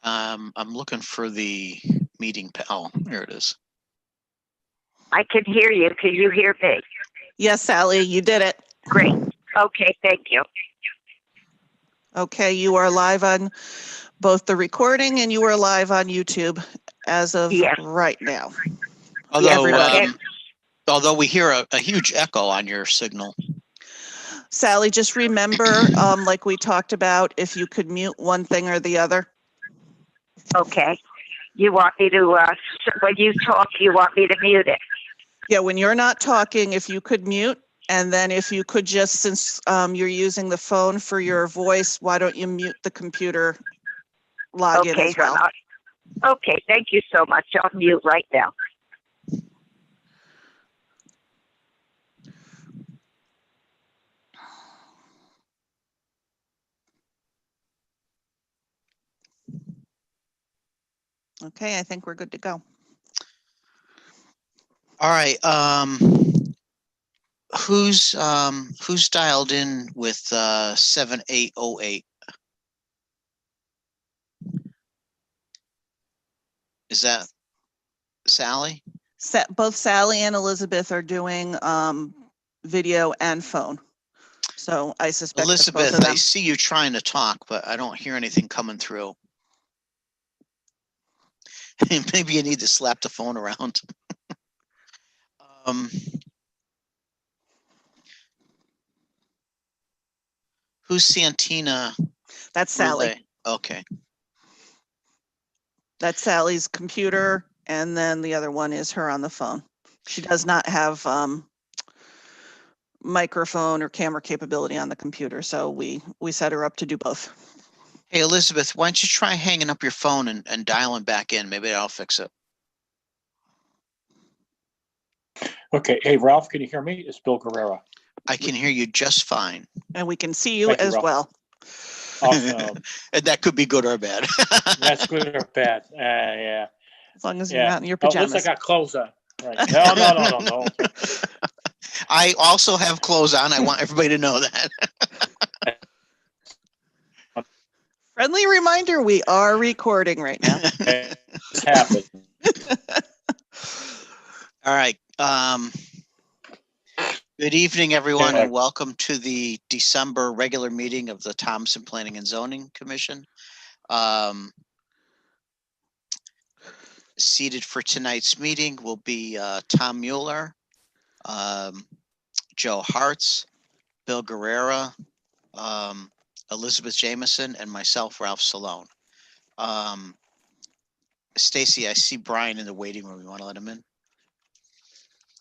I'm looking for the meeting. Oh, there it is. I can hear you. Can you hear me? Yes, Sally, you did it. Great. Okay, thank you. Okay, you are live on both the recording and you are live on YouTube as of right now. Although we hear a huge echo on your signal. Sally, just remember, like we talked about, if you could mute one thing or the other. Okay. You want me to, when you talk, you want me to mute it? Yeah, when you're not talking, if you could mute, and then if you could just, since you're using the phone for your voice, why don't you mute the computer login as well? Okay, thank you so much. I'll mute right now. Okay, I think we're good to go. All right. Who's dialed in with 7808? Is that Sally? Both Sally and Elizabeth are doing video and phone. So I suspect Elizabeth, both of them. I see you trying to talk, but I don't hear anything coming through. Maybe you need to slap the phone around. Who's Santina? That's Sally. Relay? Okay. That's Sally's computer, and then the other one is her on the phone. She does not have microphone or camera capability on the computer, so we set her up to do both. Hey, Elizabeth, why don't you try hanging up your phone and dialing back in? Maybe that'll fix it. Okay. Hey, Ralph, can you hear me? It's Bill Guerrero. I can hear you just fine. And we can see you as well. Awesome. And that could be good or bad. That's good or bad. Yeah. As long as you're not in your pajamas. At least I got clothes on. Right. No. I also have clothes on. I want everybody to know that. Friendly reminder, we are recording right now. It's happened. All right. Good evening, everyone, and welcome to the December regular meeting of the Thomaston Planning and Zoning Commission. Seated for tonight's meeting will be Tom Mueller, Joe Hartz, Bill Guerrero, Elizabeth Jameson, and myself, Ralph Salone. Stacy, I see Brian in the waiting room. You want to let him in?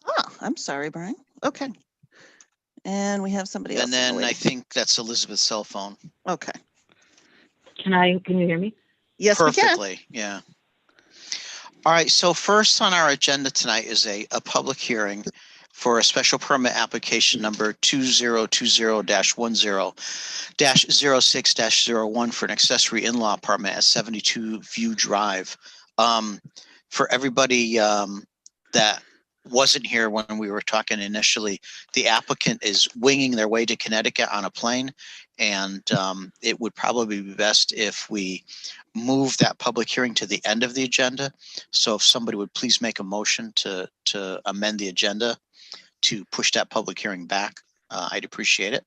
Oh, I'm sorry, Brian. Okay. And we have somebody else. And then I think that's Elizabeth's cell phone. Okay. Can you hear me? Yes, perfectly. We can. Yeah. All right. So first on our agenda tonight is a public hearing for a special permit application number 2020-10-06-01 for an accessory in-law apartment at 72 View Drive. For everybody that wasn't here when we were talking initially, the applicant is winging their way to Connecticut on a plane, and it would probably be best if we move that public hearing to the end of the agenda. So if somebody would please make a motion to amend the agenda to push that public hearing back, I'd appreciate it.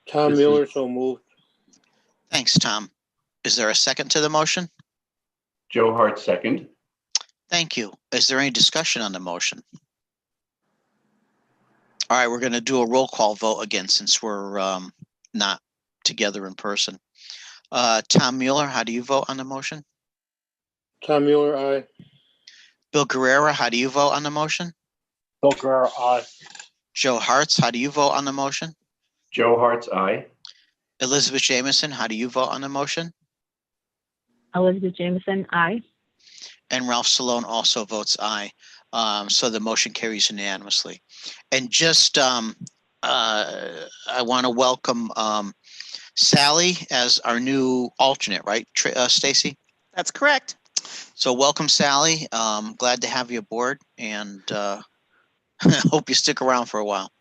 Tom Mueller, so moved. Thanks, Tom. Is there a second to the motion? Joe Hart, second. Thank you. Is there any discussion on the motion? All right, we're going to do a roll call vote again since we're not together in person. Tom Mueller, how do you vote on the motion? Tom Mueller, aye. Bill Guerrero, how do you vote on the motion? Bill Guerrero, aye. Joe Hartz, how do you vote on the motion? Joe Hart's aye. Elizabeth Jameson, how do you vote on the motion? Elizabeth Jameson, aye. And Ralph Salone also votes aye. So the motion carries unanimously. And just I want to welcome Sally as our new alternate, right, Stacy? That's correct. So welcome, Sally. Glad to have you aboard. And Hope you stick around for a while.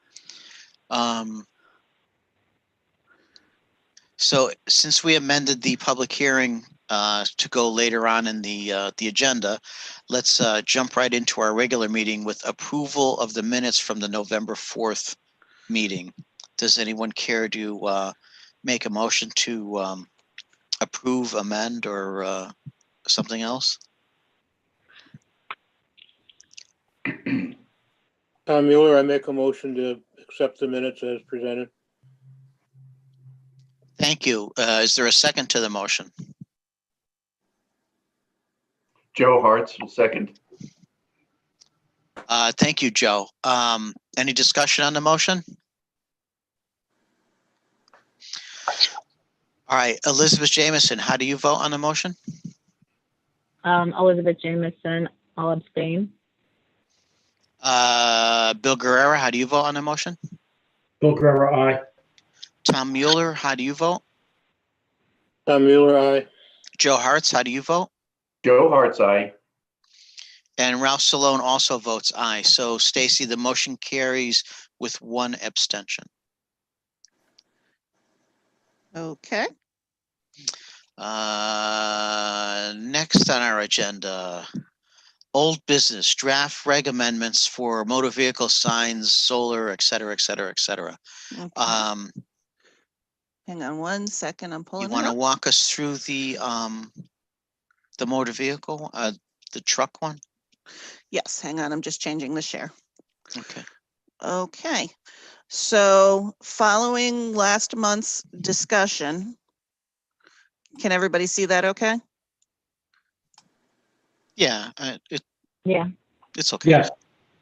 So since we amended the public hearing to go later on in the agenda, let's jump right into our regular meeting with approval of the minutes from the November 4th meeting. Does anyone care to make a motion to approve, amend, or something else? Tom Mueller, I make a motion to accept the minutes as presented. Thank you. Is there a second to the motion? Joe Hartz, second. Thank you, Joe. Any discussion on the motion? All right, Elizabeth Jamison, how do you vote on the motion? Elizabeth Jamison, I'll abstain. Bill Guerrera, how do you vote on the motion? Bill Guerrero, aye. Tom Mueller, how do you vote? Tom Mueller, aye. Joe Hartz, how do you vote? Joe Hartz, aye. And Ralph Salone also votes aye. So Stacy, the motion carries with one abstention. Okay. Next on our agenda, old business, draft reg amendments for motor vehicle signs, solar, et cetera, et cetera, et cetera. Okay. Hang on 1 second. I'm You pulling it want to up. walk us through the motor vehicle, the truck one? Yes, hang on. I'm just changing the share. Okay. Okay. So following last month's discussion, can everybody see that okay? Yeah, Yeah. it's okay. Yes.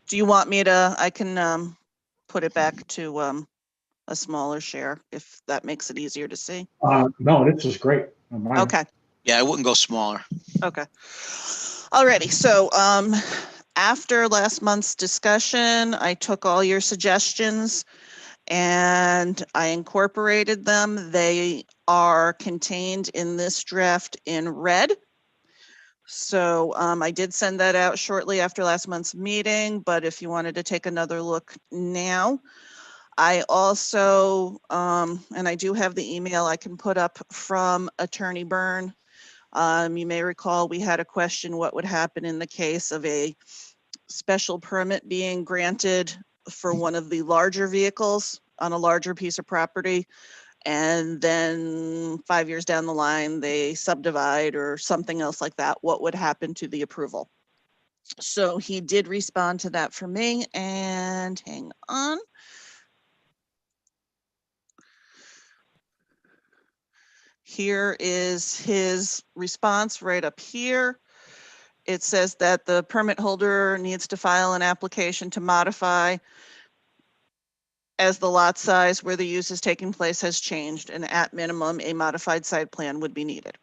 Do you want me to, I can put it back to a smaller share if that makes it easier to see. No, this is great. Mine. Okay. Yeah, I wouldn't go smaller. Okay. Alrighty, so after last month's discussion, I took all your suggestions and I incorporated them. They are contained in this draft in red. So I did send that out shortly after last month's meeting, but if you wanted to take another look now, I also, and I do have the email I can put up from Attorney Byrne. You may recall we had a question, what would happen in the case of a special permit being granted for one of the larger vehicles on a larger piece of property, and then 5 years down the line, they subdivide or something else like that, what would happen to the approval? So he did respond to that for me, and hang on. Here is his response right up here. It says that the permit holder needs to file an application to modify as the lot size where the use is taking place has changed, and at minimum, a modified site plan would be needed.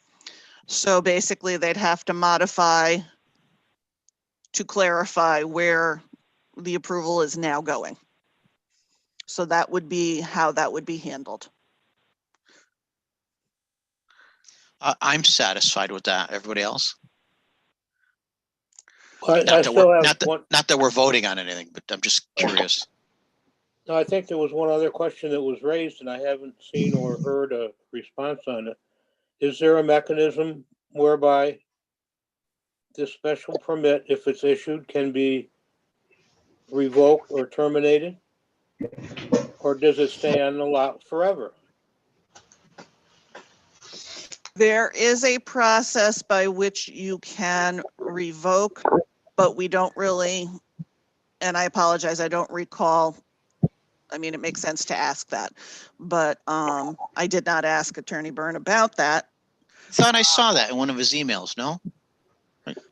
So basically, they'd have to modify to clarify where the approval is now going. So that would be how that would be handled. I'm satisfied with that. Everybody else? I Not still have not one. not that we're voting on anything, but I'm just curious. No, I think there was one other question that was raised and I haven't seen or heard a response on it. Is there a mechanism whereby this special permit, if it's issued, can be revoked or terminated? Or does it stay on the lot forever? There is a process by which you can revoke, but we don't really, and I apologize, I don't recall. I mean, it makes sense to ask that, but I did not ask Attorney Byrne about that. I thought I saw that in one of his emails, no?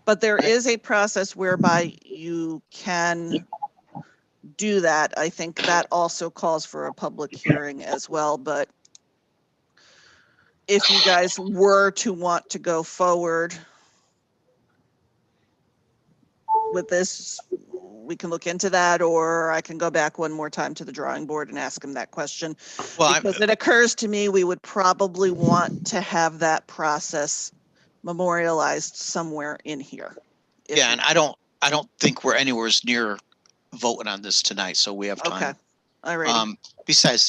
But there is a process whereby you can do that. I think that also calls for a public hearing as well, but if you guys were to want to go forward with this, we can look into that, or I can go back one more time to the drawing board and ask him that question. Well, Because it occurs to me, we would probably want to have that process memorialized somewhere in here. yeah, and I don't think we're anywhere near voting on this tonight, so we have Okay, time. all righty. Besides,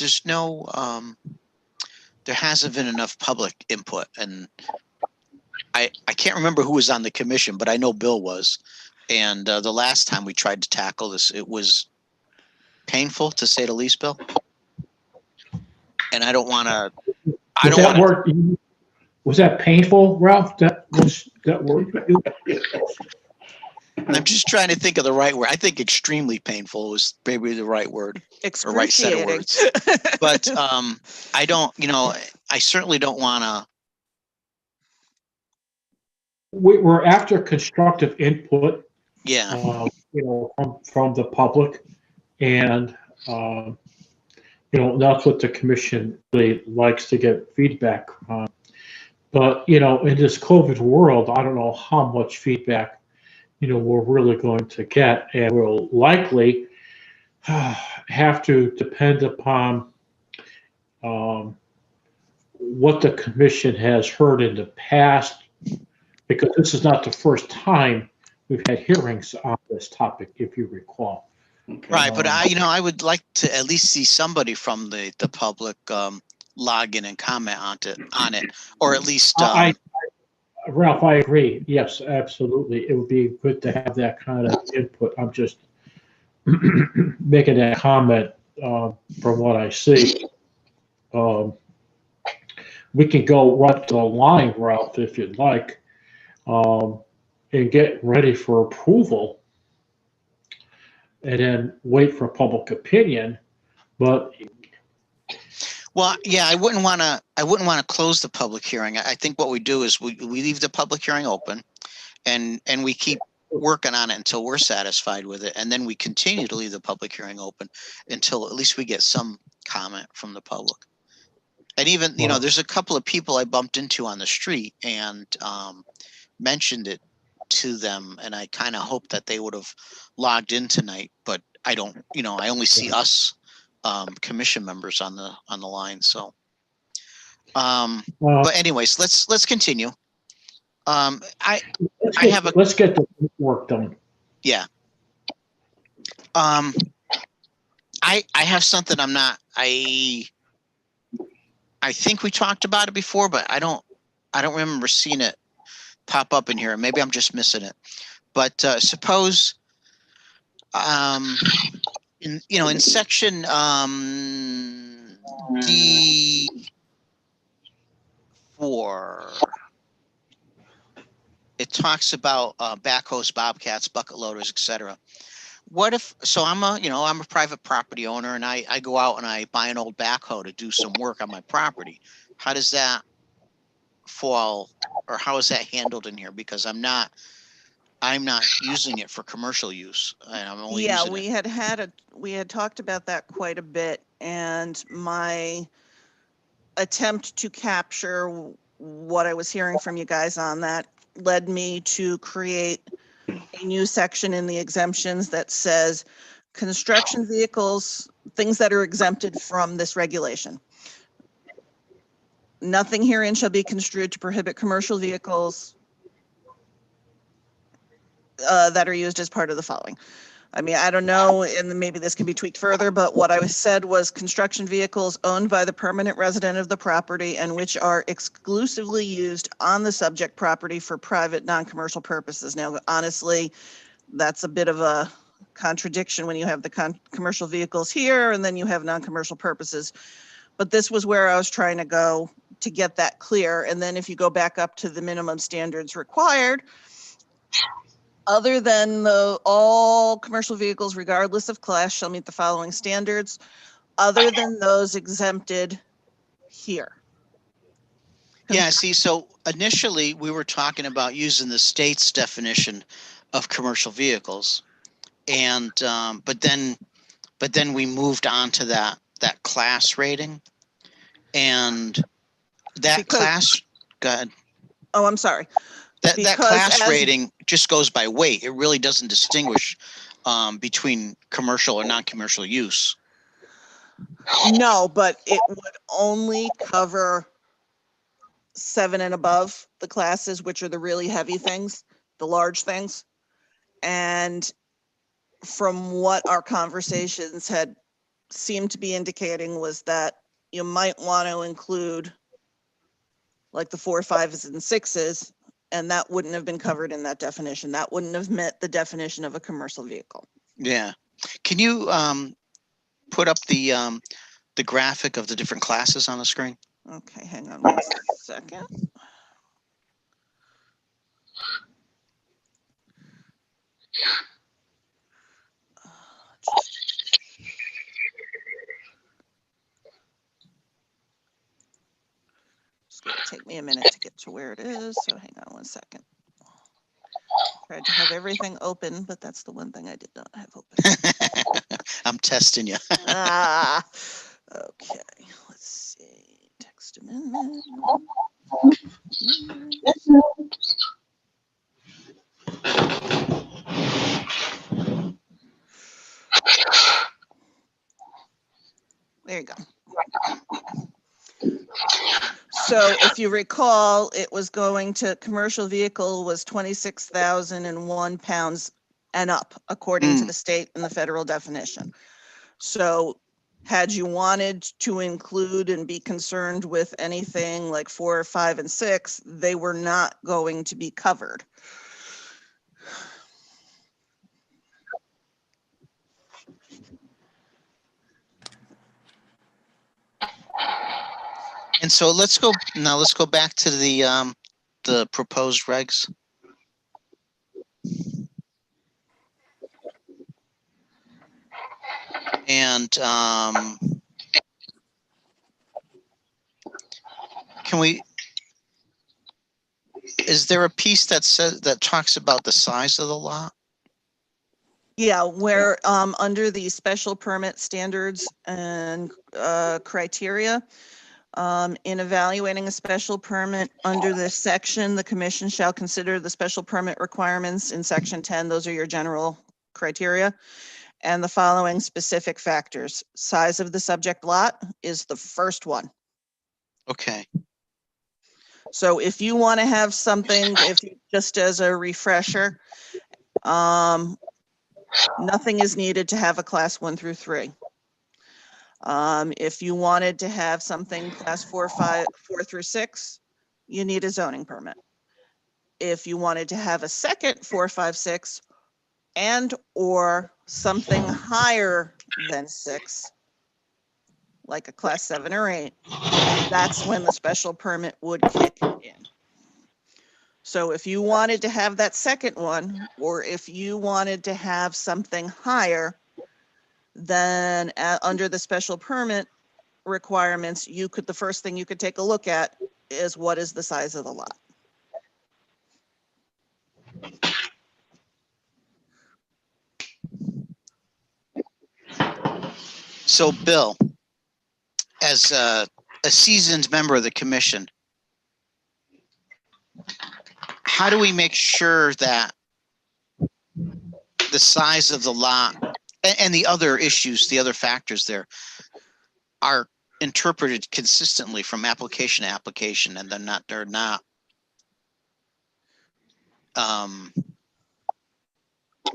there hasn't been enough public input, and I can't remember who was on the commission, but I know Bill was. And the last time we tried to tackle this, it was painful, to say the least, Bill. And I don't want to. Was that word? Was that painful, Ralph? That was that word. I'm just trying to think of the right word. I think extremely painful was maybe the right word, or right set of Excruciating. words. But I don't. I certainly don't want to. We're after constructive input, Yeah. from the public, and that's what the commission really likes to get feedback on. But in this COVID world, I don't know how much feedback we're really going to get, and we'll likely have to depend upon what the commission has heard in the past, because this is not the first time we've had hearings on this topic, if you recall. Okay. Right, but I would like to at least see somebody from the public log in and comment on it, or at least. Ralph, I agree. Yes, absolutely. It would be good to have that kind of input. I'm just making that comment from what I see. We can go right to the line, Ralph, if you'd like, and get ready for approval, and then wait for public opinion. But Well, yeah, I wouldn't want to close the public hearing. I think what we do is we leave the public hearing open, and we keep working on it until we're satisfied with it, and then we continue to leave the public hearing open until at least we get some comment from the public. And even there's a couple of people I bumped into on the street and mentioned it to them, and I kind of hoped that they would have logged in tonight, but I don't. I only see us commission members on the line. So, but anyways, let's continue. Let's get the work done. Yeah. I have something I think we talked about it before, but I don't remember seeing it pop up in here. Maybe I'm just missing it. But suppose in section D4, it talks about backhoes, bobcats, bucket loaders, etc. What if, so I'm a private property owner, and I go out and I buy an old backhoe to do some work on my property. How does that fall, or how is that handled in here? Because I'm not using it for commercial use, and I'm only using it. We had talked about that quite a bit, and my attempt to capture what I was hearing from you guys on that led me to create a new section in the exemptions that says construction vehicles, things that are exempted from this regulation. Nothing herein shall be construed to prohibit commercial vehicles that are used as part of the following. I mean, I don't know, and maybe this can be tweaked further, but what I said was construction vehicles owned by the permanent resident of the property and which are exclusively used on the subject property for private, non-commercial purposes. Now, honestly, that's a bit of a contradiction when you have the commercial vehicles here and then you have non-commercial purposes. But this was where I was trying to go to get that clear. And then if you go back up to the minimum standards required, other than all commercial vehicles, regardless of class, shall meet the following standards, other than those exempted here. Yeah, see, so initially we were talking about using the state's definition of commercial vehicles, and but then we moved on to that class rating, and that class. Go ahead. Oh, I'm sorry. That class rating just goes by weight. It really doesn't distinguish between commercial or non-commercial use. No, but it would only cover 7 and above, the classes, which are the really heavy things, the large things. And from what our conversations had seemed to be indicating was that you might want to include like the 4, 5s, and 6s, and that wouldn't have been covered in that definition. That wouldn't have met the definition of a commercial vehicle. Yeah. Can you put up the graphic of the different classes on the screen? Okay, hang on 1 second. It's going to take me a minute to get to where it is, so hang on 1 second. Tried to have everything open, but that's the one thing I did not have open. I'm testing you. Ah, okay, let's see. Text amendment. There you go. So if you recall, it was going to, commercial vehicle was 26,001 pounds and up, according to the state and the federal definition. So had you wanted to include and be concerned with anything like 4, 5, and 6, they were not going to be covered. And so let's go back to the proposed regs. And is there a piece that talks about the size of the lot? Yeah, where under the special permit standards and criteria, in evaluating a special permit under this section, the commission shall consider the special permit requirements in section 10. Those are your general criteria. And the following specific factors. Size of the subject lot is the first one. Okay. So if you want to have something, just as a refresher, nothing is needed to have a class 1 through 3. If you wanted to have something class 4 through 6, you need a zoning permit. If you wanted to have a second 4, 5, 6, and or something higher than 6, like a class 7 or 8, that's when the special permit would kick in. So if you wanted to have that second one, or if you wanted to have something higher, then under the special permit requirements, the first thing you could take a look at is what is the size of the lot. So Bill, as a seasoned member of the commission, how do we make sure that the size of the lot and the other issues, the other factors there, are interpreted consistently from application to application, and they're not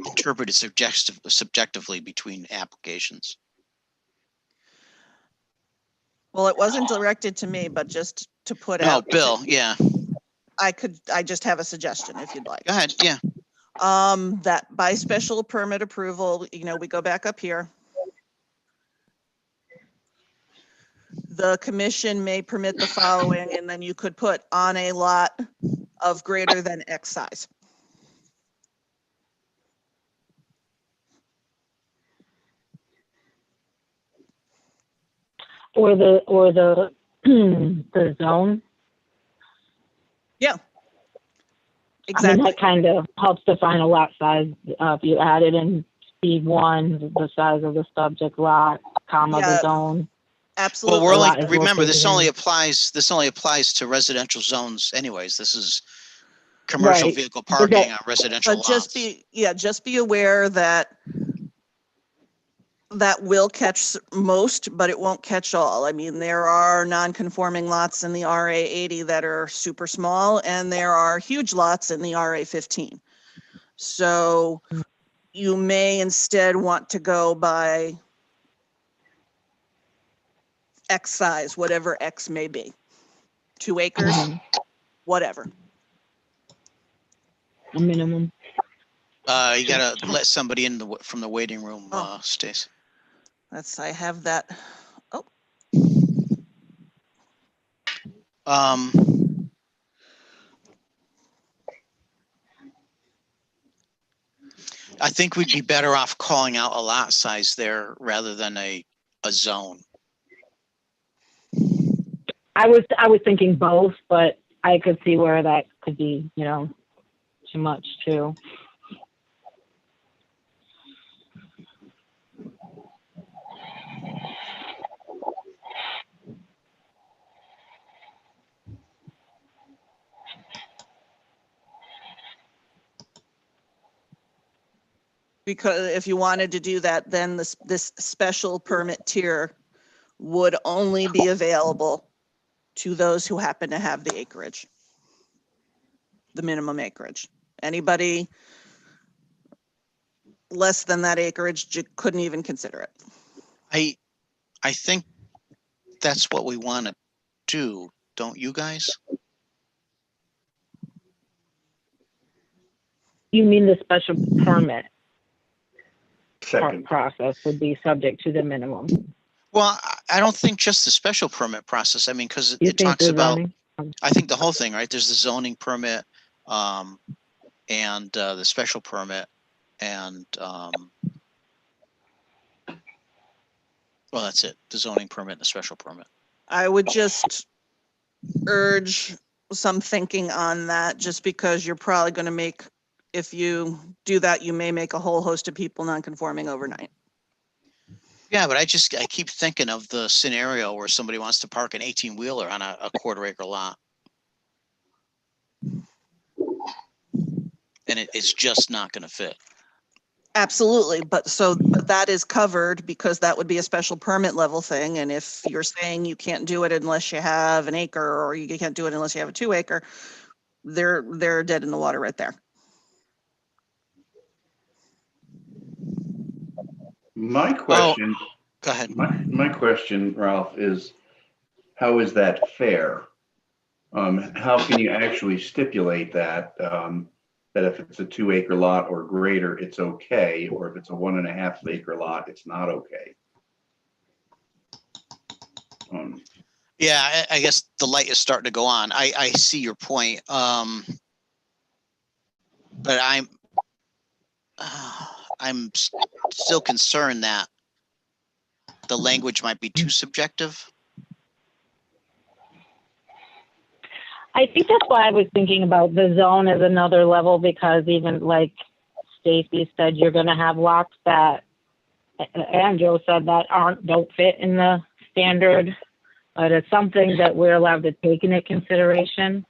interpreted subjectively between applications? Well, it wasn't directed to me, but just to put No, out. Bill, yeah. I just have a suggestion if you'd like. Go ahead, yeah. That by special permit approval, we go back up here. The commission may permit the following, and then you could put on a lot of greater than X size. Or the the zone. Yeah. I mean, Exactly. that kind of helps define a lot size. If you added in C1, the size of the subject lot, comma, Yeah. the zone. Absolutely. Well, lot is remember, located this in- only applies to residential zones anyways. This is commercial Right. vehicle But parking on residential But lots. just be aware that will catch most, but it won't catch all. I mean, there are non-conforming lots in the RA 80 that are super small, and there are huge lots in the RA 15. So, you may instead want to go by X size, whatever X may be. 2 acres, whatever. A minimum. You gotta let somebody in from the waiting room, Oh. Stace. I have that. Oh, I think we'd be better off calling out a lot size there rather than a zone. I was thinking both, but I could see where that could be, too much too. because if you wanted to do that, then this special permit tier would only be available to those who happen to have the acreage, the minimum acreage. Anybody less than that acreage couldn't even consider it. I think that's what we want to do, don't you guys? You mean the special permit Second. process would be subject to the minimum? Well, I don't think just the special permit process. I mean, because You it think talks the about, zoning? I think the whole thing, right? There's the zoning permit, and the special permit, and well, that's it. The zoning permit and the special permit. I would just urge some thinking on that, just because you're probably going to make, if you do that, you may make a whole host of people non-conforming overnight. Yeah, but I keep thinking of the scenario where somebody wants to park an 18-wheeler on a quarter-acre lot. And it's just not going to fit. Absolutely, but that is covered because that would be a special permit level thing. And if you're saying you can't do it unless you have an acre, or you can't do it unless you have a 2 acre, they're dead in the water right there. My question, Go ahead. my question, Ralph, is how is that fair? How can you actually stipulate that, that if it's a 2 acre lot or greater, it's okay, or if it's a 1.5 acre lot, it's not okay? Yeah, I guess the light is starting to go on. I see your point. But I'm still concerned that the language might be too subjective. I think that's why I was thinking about the zone as another level, because even like Stacy said, you're going to have lots that, and Joe said, that don't fit in the standard, but it's something that we're allowed to take into consideration.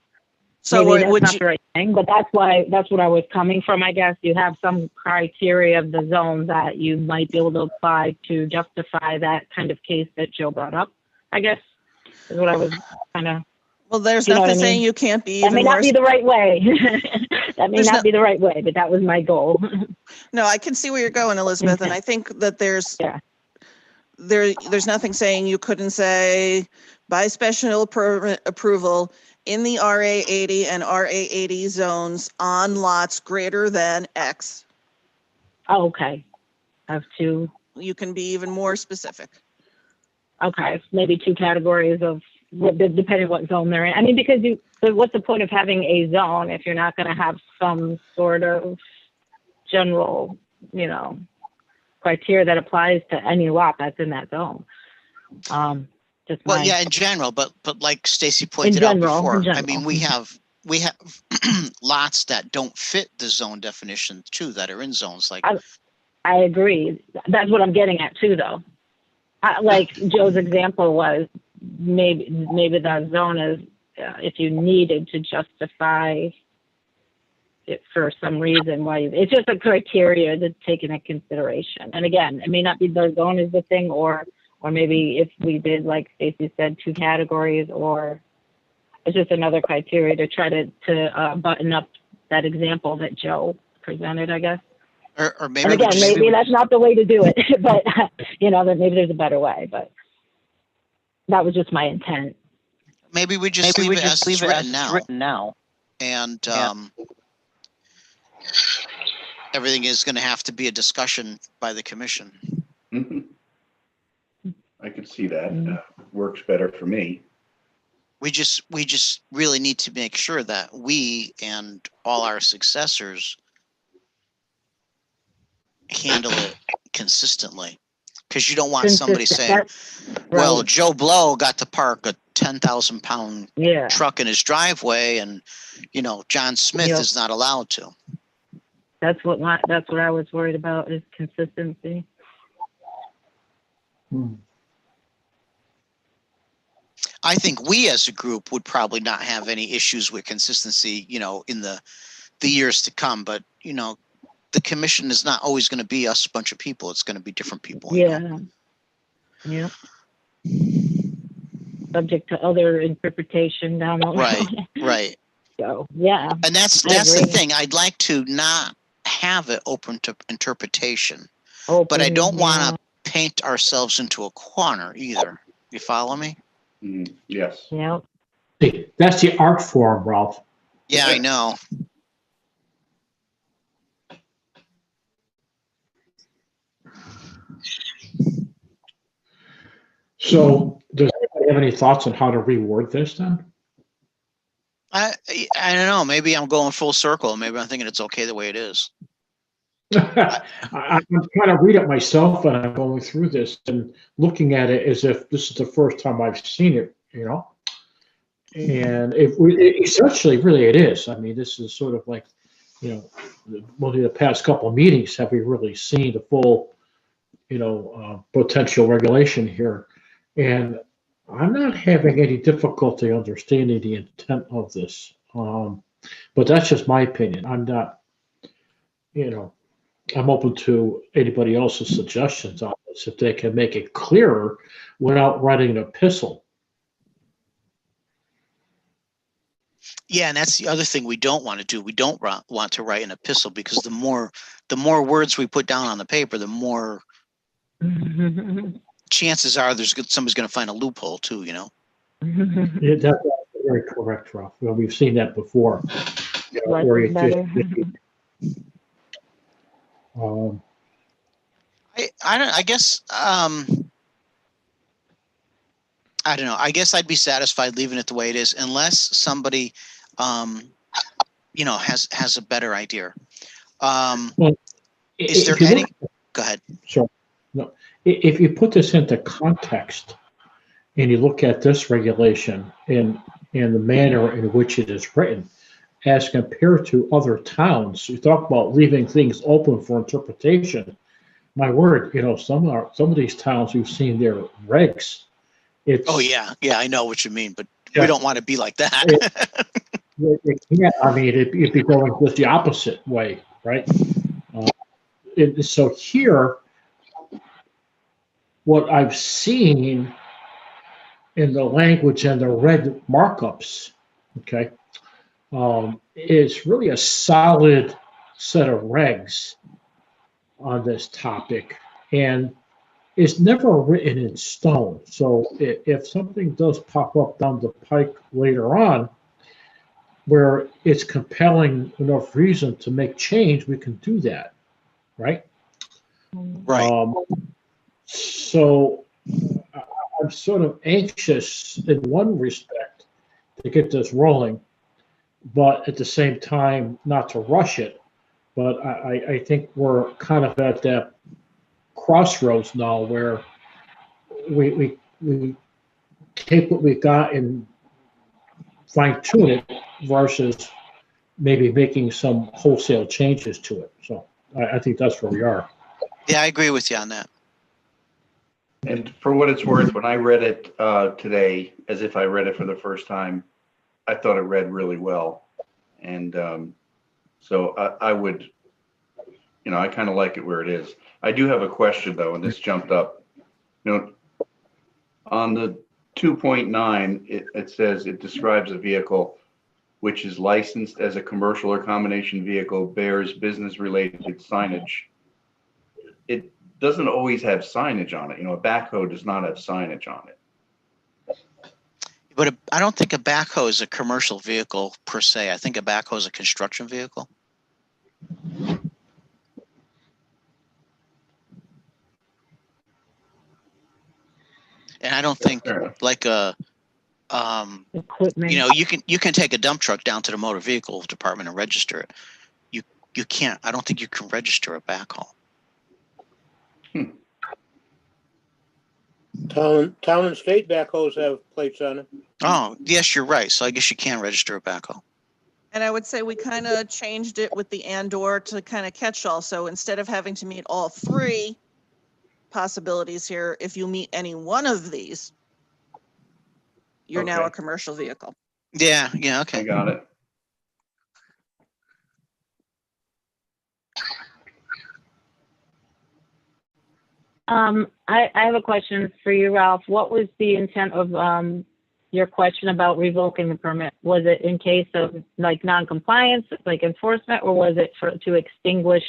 So maybe that's would not you, the right thing, but that's what I was coming from. I guess you have some criteria of the zone that you might be able to apply to justify that kind of case that Joe brought up, I guess, is what I was kind of. well, there's You know nothing what I mean? saying you can't be That even may more. not be the right way. That may There's not be the right way, but that was my goal. No, I can see where you're going, Elizabeth, and I think that there's nothing saying you couldn't say by special permit approval in the RA 80 and RA 80 zones on lots greater than X. Oh, okay. Have two. You can be even more specific. Okay, maybe 2 categories of, depending what zone they're in. I mean, because what's the point of having a zone if you're not going to have some sort of general, criteria that applies to any lot that's in that zone? Well, yeah, in general, but like Stacy pointed out before, I mean, we have lots that don't fit the zone definition too, that are in zones like. I agree. That's what I'm getting at too, though. Like Joe's example was, maybe that zone is, if you needed to justify it for some reason why it's just a criteria to take into consideration. And again, it may not be the zone is the thing, or maybe if we did, like Stacey said, 2 categories, or it's just another criteria to try to button up that example that Joe presented, I guess. Or And maybe we again, just, maybe that's not the way to do it, but that maybe there's a better way. But that was just my intent. maybe we just leave it as it's written now. And everything is going to have to be a discussion by the commission. Mhm. I could see that. Mhm. Works better for me. We just really need to make sure that we and all our successors handle it consistently. Because you don't want somebody saying, Consistent. well, Right. Joe Blow got to park a 10,000 pound Yeah. truck in his driveway and, John Smith Yep. is not allowed to. That's what I was worried about is consistency. I think we as a group would probably not have any issues with consistency, in the years to come. But, the commission is not always going to be us bunch of people. It's going to be different people. Yeah. Yeah. Subject to other interpretation down the line. Right. So yeah. And that's the agree. thing. I'd like to not have it open to interpretation, Open, but I don't want yeah. to paint ourselves into a corner either. You follow me? Yes. Yeah. That's the art form, Ralph. Yeah, I know. So does anybody have any thoughts on how to reword this then? I don't know. Maybe I'm going full circle. Maybe I'm thinking it's okay the way it is. I'm trying to read it myself, and I'm going through this and looking at it as if this is the first time I've seen it, And essentially, really, it is. I mean, this is sort of like, only the past couple of meetings have we really seen the full, potential regulation here. And I'm not having any difficulty understanding the intent of this. But that's just my opinion. I'm not, I'm open to anybody else's suggestions on this if they can make it clearer without writing an epistle. Yeah, and that's the other thing we don't want to do. We don't want to write an epistle because the more words we put down on the paper, the more chances are somebody's going to find a loophole too. Yeah, that's very correct, Ralph. Well, we've seen that before. Where you I guess I don't know. I guess I'd be satisfied leaving it the way it is, unless somebody, has a better idea. Is there any? Go ahead. Sure. No, if you put this into context, and you look at this regulation and the manner in which it is written, as compared to other towns, you talk about leaving things open for interpretation. My word, some of these towns we've seen their regs. Oh yeah, I know what you mean, but we don't want to be like that. It can't. I mean, it'd be going just the opposite way, right? So here, what I've seen in the language and the red markups, okay, is really a solid set of regs on this topic, and it's never written in stone. So if something does pop up down the pike later on, where it's compelling enough reason to make change, we can do that, right? Right. So I'm sort of anxious in one respect to get this rolling, but at the same time, not to rush it. But I think we're kind of at that crossroads now where we take what we got and fine tune it versus maybe making some wholesale changes to it. So I think that's where we are. Yeah, I agree with you on that. And for what it's worth, when I read it today, as if I read it for the first time, I thought it read really well. And so I would, I kind of like it where it is. I do have a question though, and this jumped up. On the 2.9, it says it describes a vehicle which is licensed as a commercial or combination vehicle, bears business-related signage it doesn't always have signage on it. You know, a backhoe does not have signage on it. But I don't think a backhoe is a commercial vehicle per se. I think a backhoe is a construction vehicle. And I don't think Fair enough. like a, Equipment. you know, you can take a dump truck down to the motor vehicle department and register it. You can't. I don't think you can register a backhoe. Town and state backhoes have plates on them. Oh, yes, you're right. So I guess you can register a backhoe. And I would say we kind of changed it with the and/or to kind of catch all. So instead of having to meet all three possibilities here, if you meet any one of these, you're now Okay. a commercial vehicle. Yeah. Yeah. I Okay. got it. I have a question for you, Ralph. What was the intent of your question about revoking the permit? Was it in case of like non-compliance, like enforcement, or was it to extinguish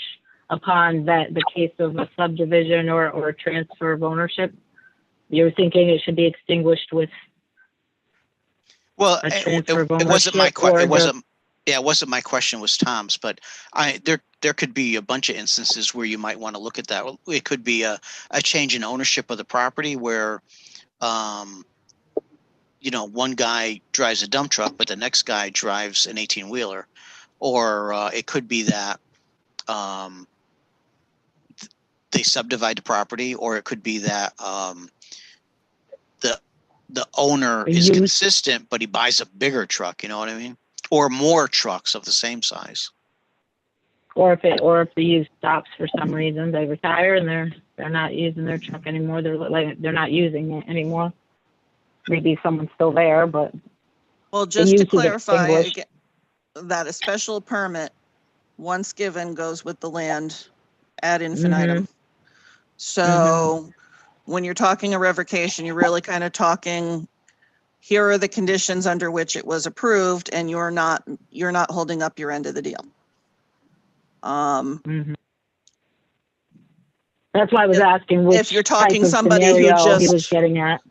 upon the case of a subdivision or transfer of ownership? You're thinking it should be extinguished with Well, a transfer of it wasn't my ownership, question. or It wasn't. Yeah, it wasn't my question. Was Tom's, but there could be a bunch of instances where you might want to look at that. It could be a change in ownership of the property where, you know, one guy drives a dump truck, but the next guy drives an 18-wheeler, or it could be that they subdivide the property, or it could be that the owner is Use. consistent, but he buys a bigger truck. You know what I mean? Or more trucks of the same size. or if the use stops for some reason, they retire and they're not using their truck anymore. They're not using it anymore. Maybe someone's still there, but Well, just to use is clarify, extinguished. again, that a special permit, once given, goes with the land ad infinitum. So when you're talking a revocation, you're really kind of talking, here are the conditions under which it was approved, and you're not holding up your end of the deal. That's why I was asking which If you're talking type of somebody who scenario he just- was getting at.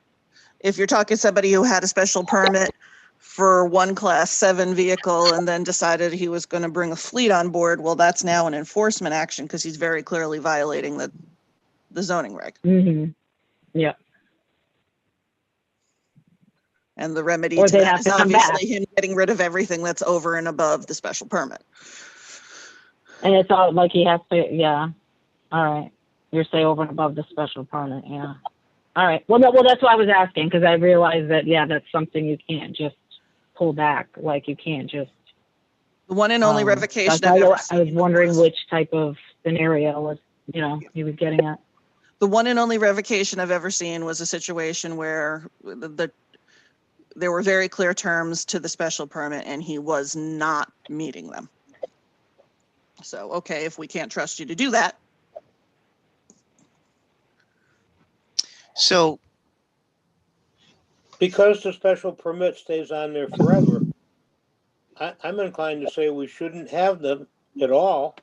If you're talking somebody who had a special permit for one Class 7 vehicle and then decided he was going to bring a fleet on board, well, that's now an enforcement action because he's very clearly violating the zoning reg. Yeah. And the remedy Or to they'd that have is to come back. obviously him getting rid of everything that's over and above the special permit. And it's all like he has to, yeah. All right. You're saying over and above the special permit, yeah. All right. Well, that's why I was asking, because I realized that, yeah, that's something you can't just pull back. Like you can't just. The one and only revocation that's I've why ever I was seen wondering was- which type of scenario was, he was getting at. The one and only revocation I've ever seen was a situation where there were very clear terms to the special permit and he was not meeting them. So, okay, if we can't trust you to do that. So Because the special permit stays on there forever, I'm inclined to say we shouldn't have them at all.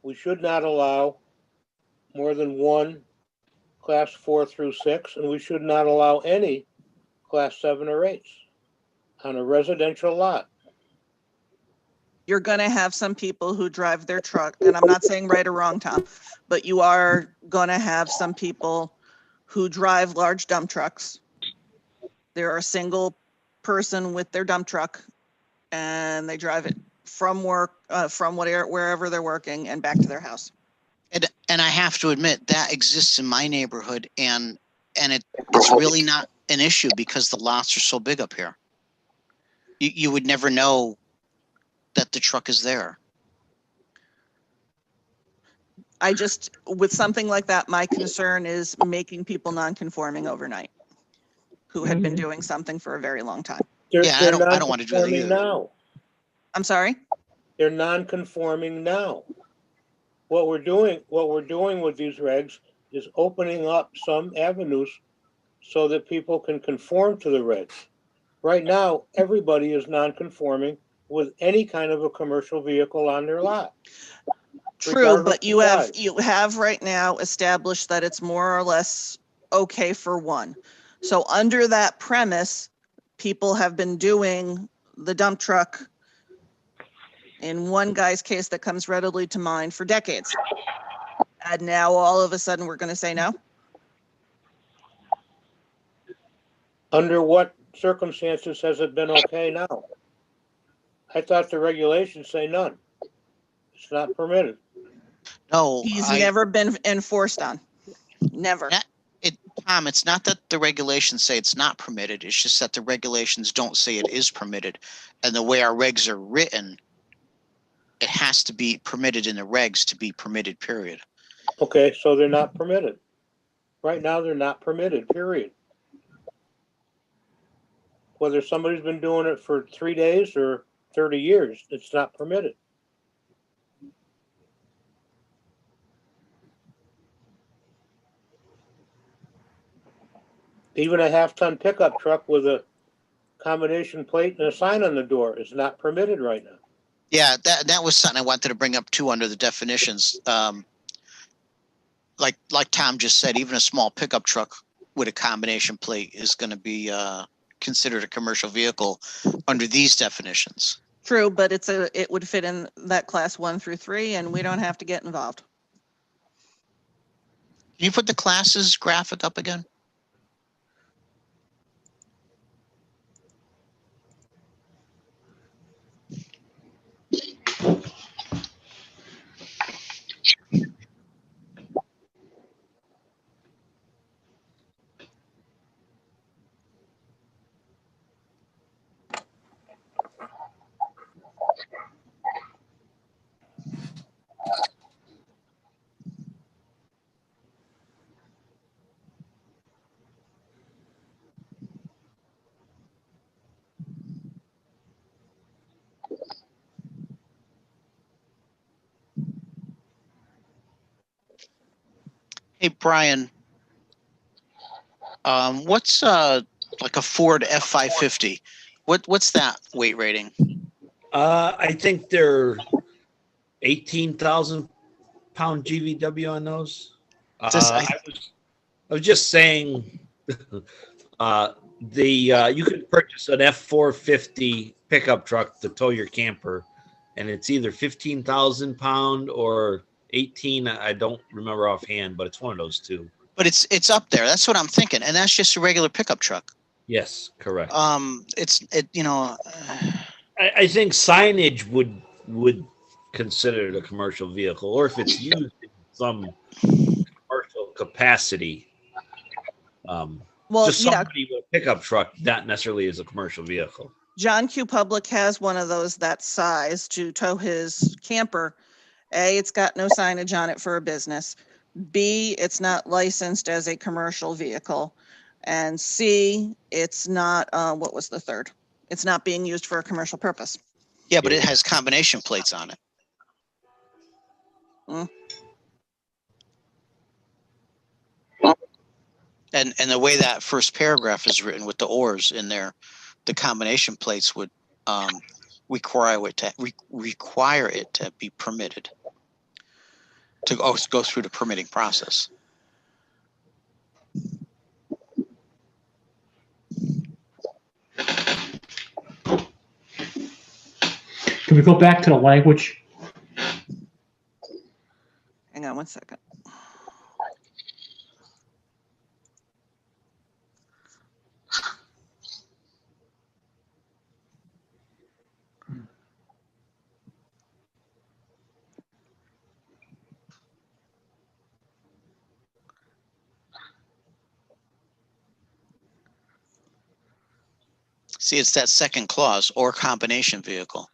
We should not allow more than one class 4 through 6, and we should not allow any class 7 or 8s on a residential lot. You're going to have some people who drive their truck, and I'm not saying right or wrong, Tom, but you are going to have some people who drive large dump trucks. They're a single person with their dump truck, and they drive it from work, from wherever they're working and back to their house. and I have to admit that exists in my neighborhood, and it's really not an issue because the lots are so big up here. You would never know that the truck is there. With something like that, my concern is making people non-conforming overnight who had been doing something for a very long time. Yeah, I don't want to do that non-conforming either. now. I'm sorry? They're non-conforming now. What we're doing with these regs is opening up some avenues so that people can conform to the regs. Right now, everybody is non-conforming with any kind of a commercial vehicle on their lot. True, but regardless of size. you have right now established that it's more or less okay for one. So under that premise, people have been doing the dump truck in one guy's case that comes readily to mind for decades. And now all of a sudden we're going to say no? Under what circumstances has it been okay now? I thought the regulations say none. It's not permitted. No, He's never been enforced on. Never. That- Tom, it's not that the regulations say it's not permitted. It's just that the regulations don't say it is permitted. And the way our regs are written, it has to be permitted in the regs to be permitted, period. Okay, so they're not permitted. Right now, they're not permitted, period. Whether somebody's been doing it for 3 days or 30 years, it's not permitted. Even a half-ton pickup truck with a combination plate and a sign on the door is not permitted right now. Yeah, that was something I wanted to bring up too under the definitions. Like Tom just said, even a small pickup truck with a combination plate is going to be considered a commercial vehicle under these definitions. True, but it would fit in that class 1 through 3 and we don't have to get involved. Can you put the classes graphic up again? Hey, Brian, what's like a Ford F550? What's that weight rating? I think they're 18,000 pound GVW on those. I was just saying, you could purchase an F450 pickup truck to tow your camper, and it's either 15,000 pound or 18. I don't remember offhand, but it's one of those two. But it's up there. That's what I'm thinking, and that's just a regular pickup truck. Yes, correct. You know. I think signage would consider it a commercial vehicle, or if it's used in some commercial capacity. Well, just yeah, somebody with a pickup truck, not necessarily as a commercial vehicle. John Q. Public has one of those that size to tow his camper. A, it's got no signage on it for a business. B, it's not licensed as a commercial vehicle. And C, it's not, what was the third? It's not being used for a commercial purpose. Yeah, but it has combination plates on it. Mm. And the way that first paragraph is written with the ors in there, the combination plates would require it to be permitted to go through the permitting process. Can we go back to the language? Hang on one second. See, it's that second clause, or combination vehicle.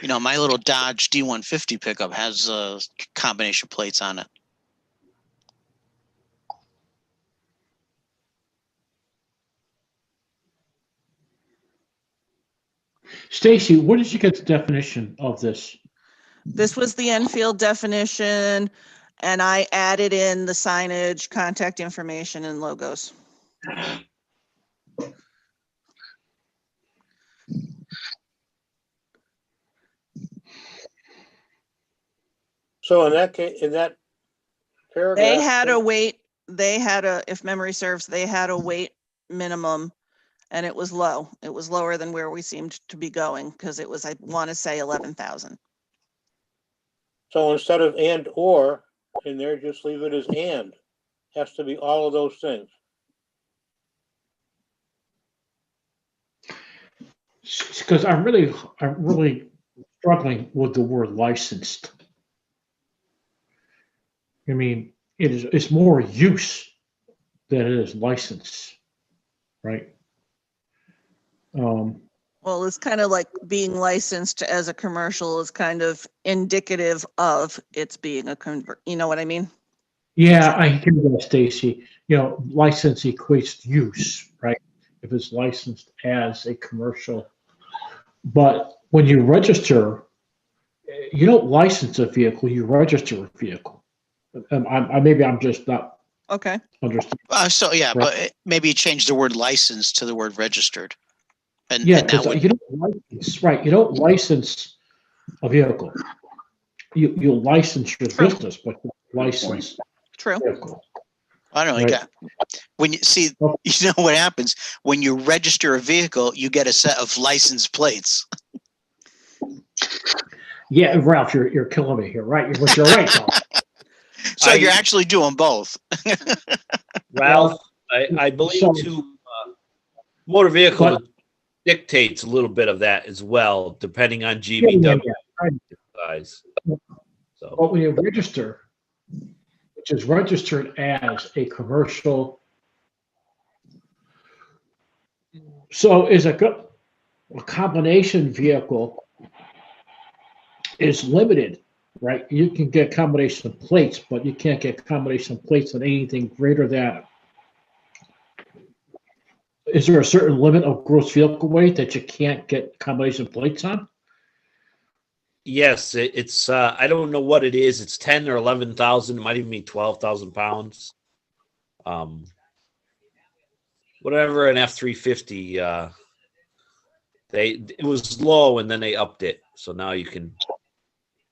You know, my little Dodge D150 pickup has combination plates on it. Stacy, where did you get the definition of this? This was the Enfield definition. And I added in the signage, contact information, and logos. So in that case, in that paragraph. They had a weight, if memory serves, they had a weight minimum, and it was low. It was lower than where we seemed to be going, because it was, I want to say 11,000. So instead of and or in there, just leave it as and. Has to be all of those things. Because I'm really struggling with the word licensed. I mean, it's more use than it is license, right? Well, it's kind of like being licensed as a commercial is kind of indicative of it's being a you know what I mean? Yeah, I hear that, Stacy. You know, license equates to use, right? If it's licensed as a commercial. But when you register, you don't license a vehicle, you register a vehicle. Maybe I'm just not Okay. understanding. So yeah, Right. but maybe change the word license to the word registered. And, Yeah, and that because would, you don't license, right? You don't license a vehicle. You license your True. business, but you license True. a vehicle. I don't know, you Right. got, when you see, Oh. you know what happens when you register a vehicle, you get a set of license plates. Yeah, Ralph, you're killing me here, right? But you're right, though. So you're actually doing both. Ralph, I believe So- too, motor vehicle But- dictates a little bit of that as well, depending on Yeah, GVW right. size. So But when you register, which is registered as a commercial, so is a combination vehicle is limited, right? You can get combination plates, but you can't get combination plates on anything greater than. Is there a certain limit of gross vehicle weight that you can't get combination plates on? yes, it's I don't know what it is. It's 10 or 11,000. It might even be 12,000 pounds. Whatever an F-350. It was low and then they upped it, so now you can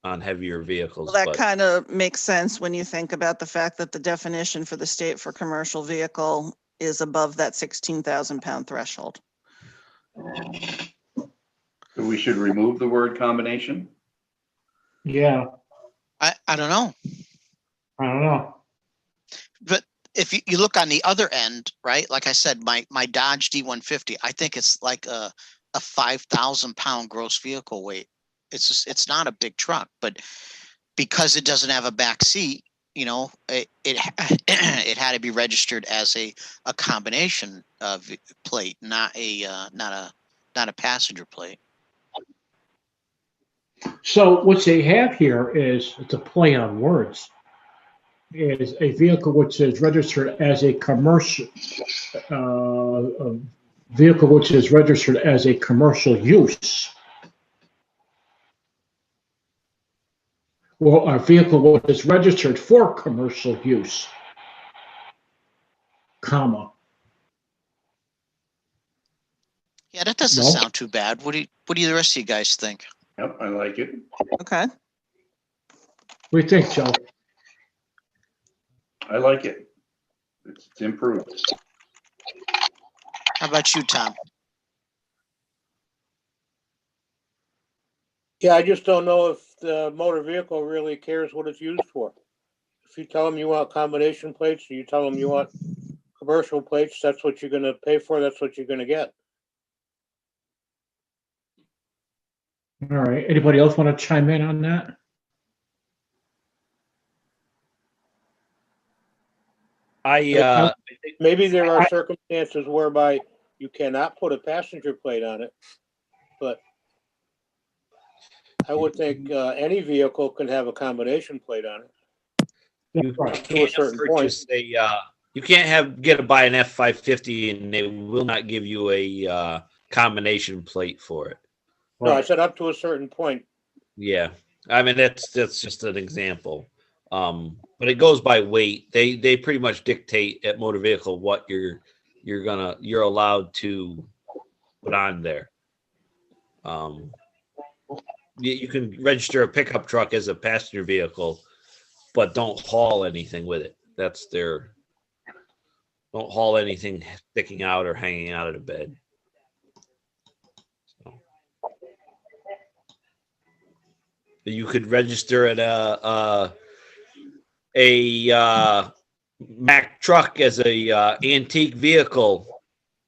on heavier vehicles. Well, that but kind of makes sense when you think about the fact that the definition for the state for commercial vehicle is above that 16,000 pound threshold. So we should remove the word combination? Yeah, I don't know. I don't know. But if you look on the other end, right? Like I said, my Dodge D150, I think it's like a 5,000 pound gross vehicle weight. It's not a big truck, but because it doesn't have a back seat, you know, it it had to be registered as a combination plate, not a passenger plate. So what they have here is, it's a play on words, is a vehicle which is registered as a commercial, a vehicle which is registered as a commercial use. Or a vehicle which is registered for commercial use, comma. Yeah, that doesn't No. sound too bad. What do the rest of you guys think? Yep, I like it. Okay. What do you think, Joe? I like it. It's improved. How about you, Tom? Yeah, I just don't know if the motor vehicle really cares what it's used for. If you tell them you want combination plates, or you tell them you want commercial plates, that's what you're gonna pay for, that's what you're gonna get. All right, anybody else want to chime in on that? I Maybe there are circumstances whereby you cannot put a passenger plate on it, but I would think any vehicle can have a combination plate on it. you Right. To a can't certain purchase you can't buy an F-550 and they will not give you a combination plate for it. No, I said up to a certain point. Yeah, I mean that's just an example. But it goes by weight. They pretty much dictate at motor vehicle what you're allowed to put on there. You can register a pickup truck as a passenger vehicle, but don't haul anything with it. Don't haul anything sticking out or hanging out of the bed. So. You could register at a Mack truck as a antique vehicle,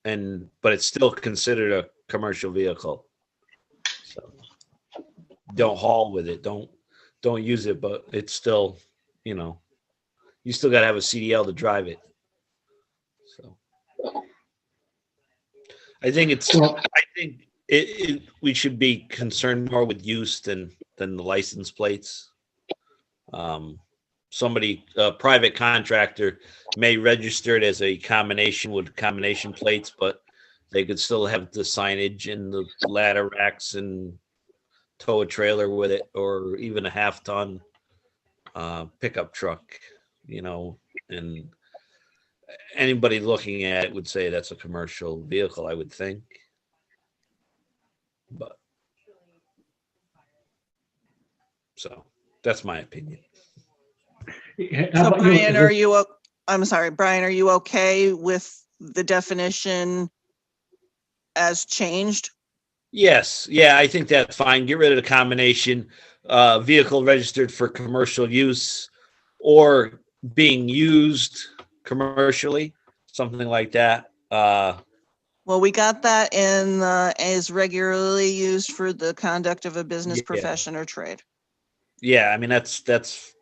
but it's still considered a commercial vehicle. So don't haul with it. Don't use it, but it's still, you still got to have a CDL to drive it. So I think we should be concerned more with use than the license plates. A private contractor may register it as a combination with combination plates, but they could still have the signage and the ladder racks and tow a trailer with it, or even a half-ton pickup truck, and anybody looking at it would say that's a commercial vehicle, I would think. But so that's my opinion. So Brian, I'm sorry, Brian, are you okay with the definition as changed? Yes. Yeah, I think that's fine. Get rid of the combination vehicle registered for commercial use or being used commercially, something like that. Well, we got that in as regularly used for the conduct of a business, profession, or trade. Yeah, I mean that's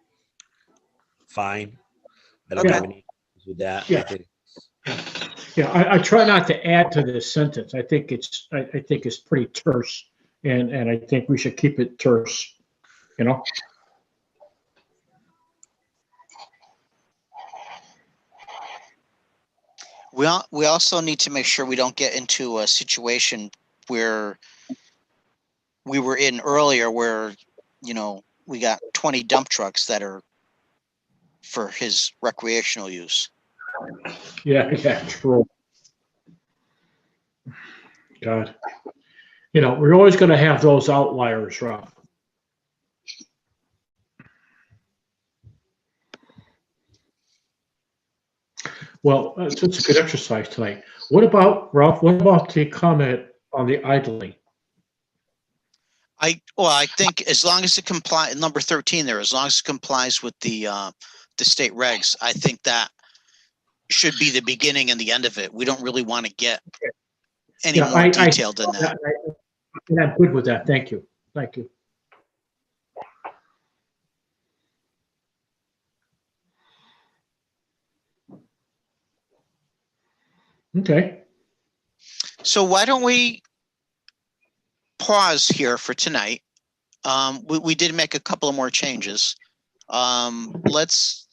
fine. I don't have any issues with that. Yeah. I try not to add to this sentence. I think it's pretty terse, and I think we should keep it terse. We also need to make sure we don't get into a situation where we were in earlier, where we got 20 dump trucks that are for his recreational use. Yeah, true. God, we're always going to have those outliers, Ralph. Well, it's a good exercise tonight. What about, Ralph, the comment on the idling? I think as long as it complies, number 13 there, as long as it complies with the state regs, I think that should be the beginning and the end of it. We don't really want to get any more detailed than that. I'm good with that. Thank you. Okay. So why don't we pause here for tonight? We did make a couple of more changes. Let's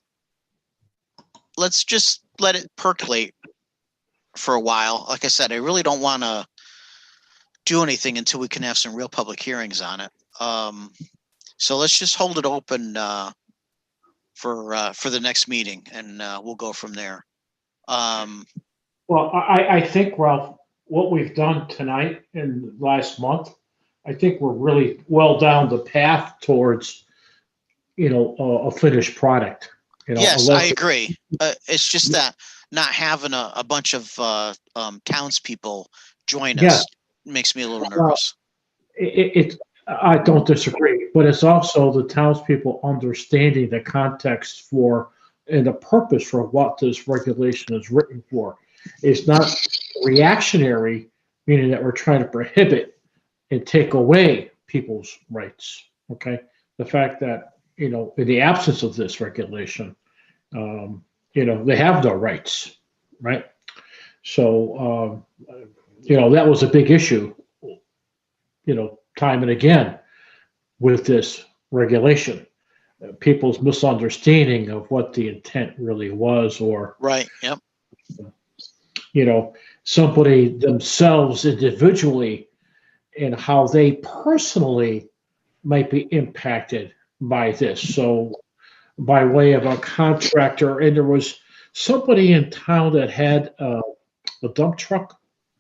just let it percolate for a while. Like I said, I really don't want to do anything until we can have some real public hearings on it. So let's just hold it open for the next meeting, and we'll go from there. Well, I think, Ralph, what we've done tonight and last month, I think we're really well down the path towards, a finished product. Yes, I agree. It's just that not having a bunch of townspeople join us makes me a little nervous. I don't disagree, but it's also the townspeople understanding the context for and the purpose for what this regulation is written for. It's not reactionary, meaning that we're trying to prohibit and take away people's rights. Okay, the fact that in the absence of this regulation, they have no rights, right? So that was a big issue, time and again with this regulation. People's misunderstanding of what the intent really was, or right, yep. Somebody themselves individually and how they personally might be impacted by this. So by way of a contractor, and there was somebody in town that had a dump truck,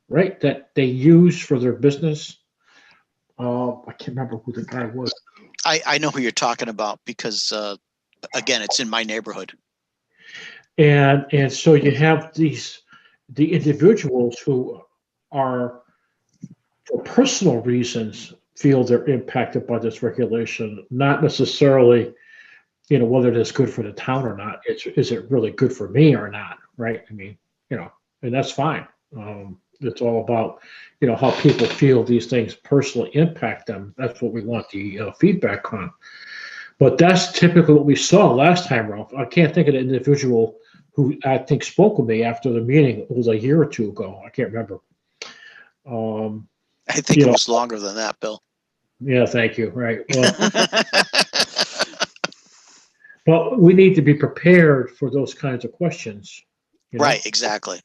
right, that they use for their business. I can't remember who the guy was. I know who you're talking about because, again, it's in my neighborhood. And so you have the individuals who are, for personal reasons, feel they're impacted by this regulation, not necessarily, whether it's good for the town or not. Is it really good for me or not, right? I mean, and that's fine. It's all about, how people feel these things personally impact them. That's what we want the feedback on. But that's typically what we saw last time, Ralph. I can't think of the individual who I think spoke with me after the meeting. It was a year or two ago. I can't remember. I think it was longer than that, Bill. Yeah, thank you. Right. Well, but we need to be prepared for those kinds of questions. Right, exactly.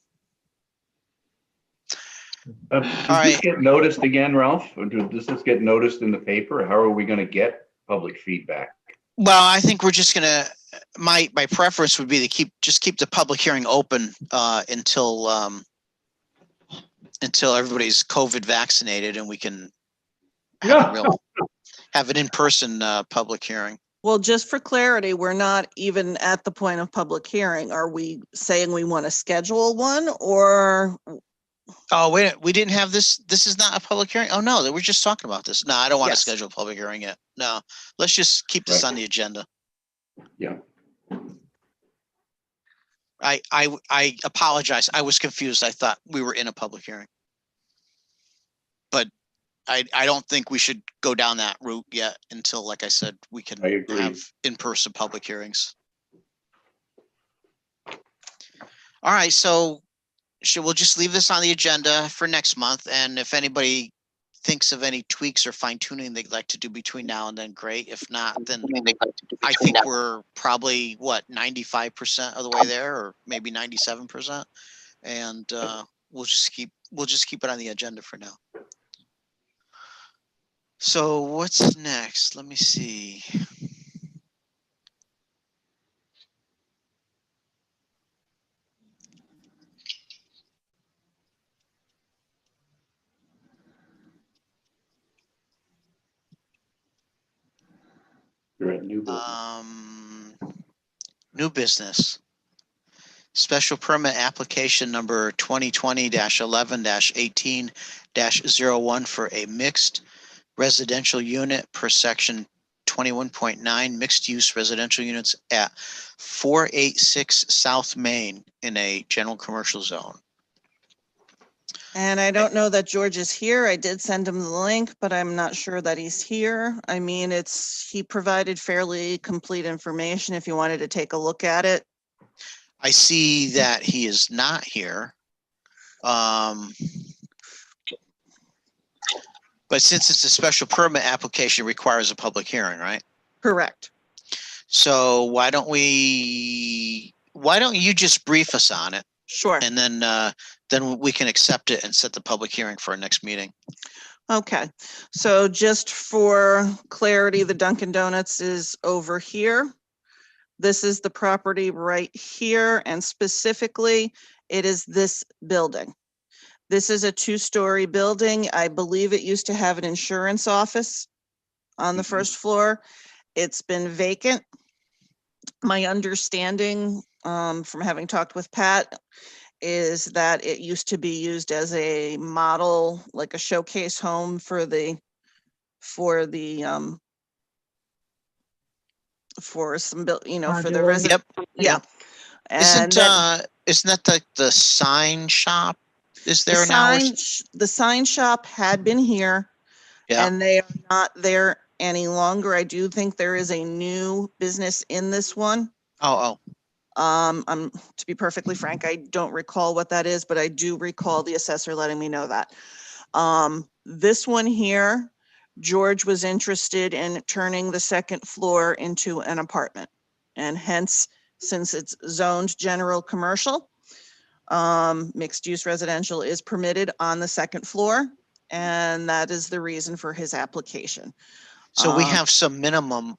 Does this get noticed again, Ralph? Or does this get noticed in the paper? How are we going to get public feedback? Well, I think we're just gonna. My preference would be to keep the public hearing open until everybody's COVID vaccinated and we can have an in-person public hearing. Well, just for clarity, we're not even at the point of public hearing. Are we saying we want to schedule one, or? Oh, wait, we didn't have this. This is not a public hearing. Oh no, we're just talking about this. No, I don't want to schedule a public hearing yet. No, let's just keep this on the agenda. Yeah. I apologize. I was confused. I thought we were in a public hearing. But I don't think we should go down that route yet until, like I said, we can have in-person public hearings. All right, so we'll just leave this on the agenda for next month. And if anybody thinks of any tweaks or fine tuning they'd like to do between now and then, great. If not, then I think we're probably 95% of the way there, or maybe 97%. And we'll just keep it on the agenda for now. So what's next? Let me see. You're at new business. New business. Special permit application number 2020-11-18-01 for a mixed residential unit per section 21.9 mixed use residential units at 486 South Main in a general commercial zone. And I don't know that George is here. I did send him the link, but I'm not sure that he's here. I mean, he provided fairly complete information if you wanted to take a look at it. I see that he is not here. But since it's a special permit application, it requires a public hearing, right? Correct. So why don't you just brief us on it? Sure. And then we can accept it and set the public hearing for our next meeting. Okay. So just for clarity, the Dunkin' Donuts is over here. This is the property right here, and specifically, it is this building. This is a 2-story building. I believe it used to have an insurance office on the first floor. It's been vacant. My understanding from having talked with Pat is that it used to be used as a model, like a showcase home for some for the resident. Yep. Yeah. Isn't that the sign shop? Is there now? The sign shop had been here, and they are not there any longer. I do think there is a new business in this one. Oh. To be perfectly frank, I don't recall what that is, but I do recall the assessor letting me know that. This one here, George was interested in turning the second floor into an apartment, and hence, since it's zoned general commercial, mixed use residential is permitted on the second floor, and that is the reason for his application. So we have some minimum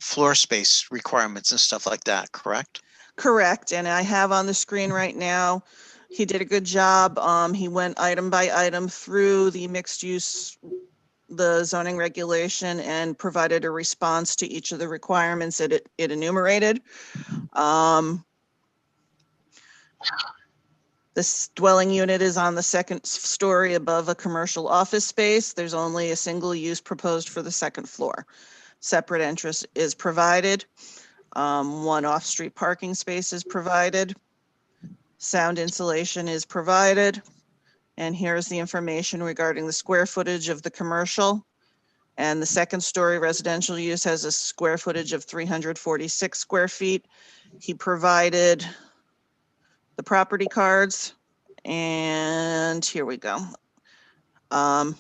floor space requirements and stuff like that, correct? Correct, and I have on the screen right now, he did a good job. He went item by item through the mixed use, the zoning regulation, and provided a response to each of the requirements that it enumerated. This dwelling unit is on the second story above a commercial office space. There's only a single use proposed for the second floor. Separate entrance is provided. One off-street parking space is provided. Sound insulation is provided. And here's the information regarding the square footage of the commercial. And the second story residential use has a square footage of 346 square feet. He provided the property cards, and here we go. Yeah,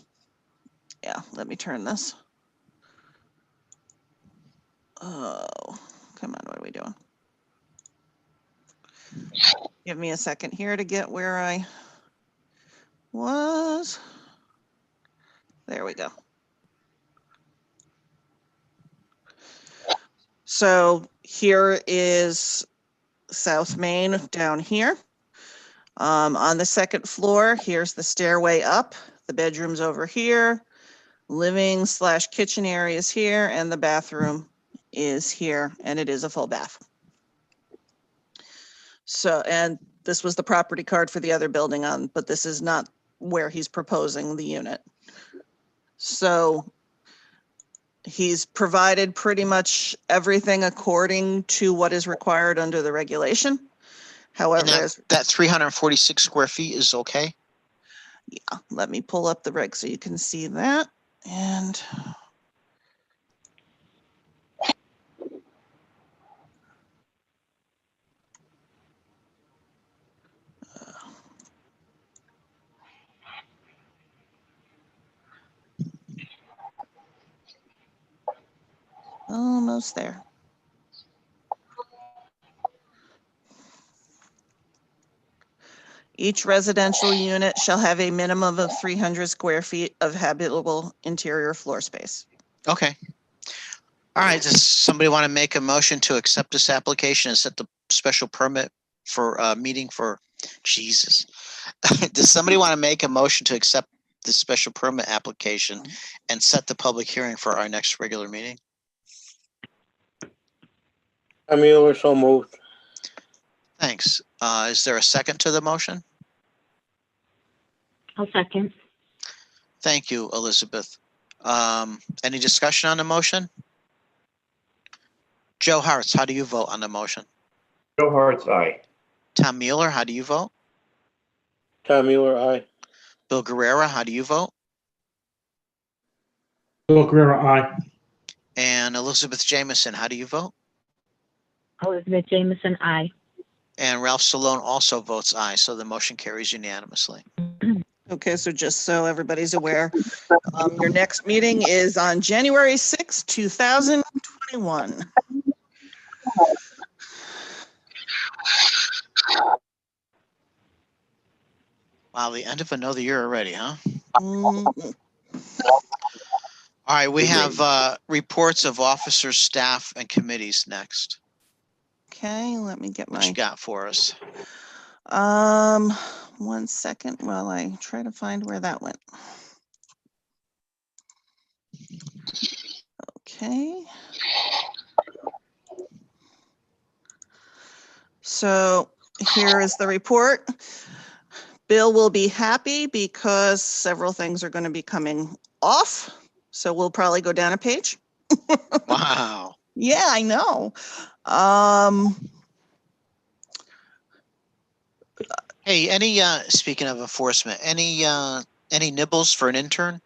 let me turn this. Oh, come on, what are we doing? Give me a second here to get where I was. There we go. So here is South Main down here. On the second floor, here's the stairway up, the bedroom's over here, living / kitchen area is here, and the bathroom is here, and it is a full bath. So, and this was the property card for the other building on, but this is not where he's proposing the unit. So he's provided pretty much everything according to what is required under the regulation. However, And that 346 square feet is okay? yeah, let me pull up the reg so you can see that. And almost there. Each residential unit shall have a minimum of 300 square feet of habitable interior floor space. Okay. All right, does somebody want to make a motion to accept this application and set the special permit for meeting for, Jesus. Does somebody want to make a motion to accept the special permit application and set the public hearing for our next regular meeting? Mueller, so moved. Thanks. Is there a second to the motion? I'll second. Thank you, Elizabeth. Any discussion on the motion? Joe Hartz, how do you vote on the motion? Joe Hart's aye. Tom Mueller, how do you vote? Tom Mueller, aye. Bill Guerrera, how do you vote? Bill Guerrero, aye. And Elizabeth Jamison, how do you vote? Elizabeth Jamison, aye. And Ralph Salone also votes aye, so the motion carries unanimously. Okay, so just so everybody's aware, your next meeting is on January 6, 2021. Wow, the end of another year already, huh? Mm, All right, we have reports of officers, staff, and committees next. Okay, let me get What you my, got for us? 1 second while I try to find where that went. Okay. So here is the report. Bill will be happy because several things are going to be coming off. So we'll probably go down a page. Wow. Yeah, I know. Hey, any speaking of enforcement, any nibbles for an intern?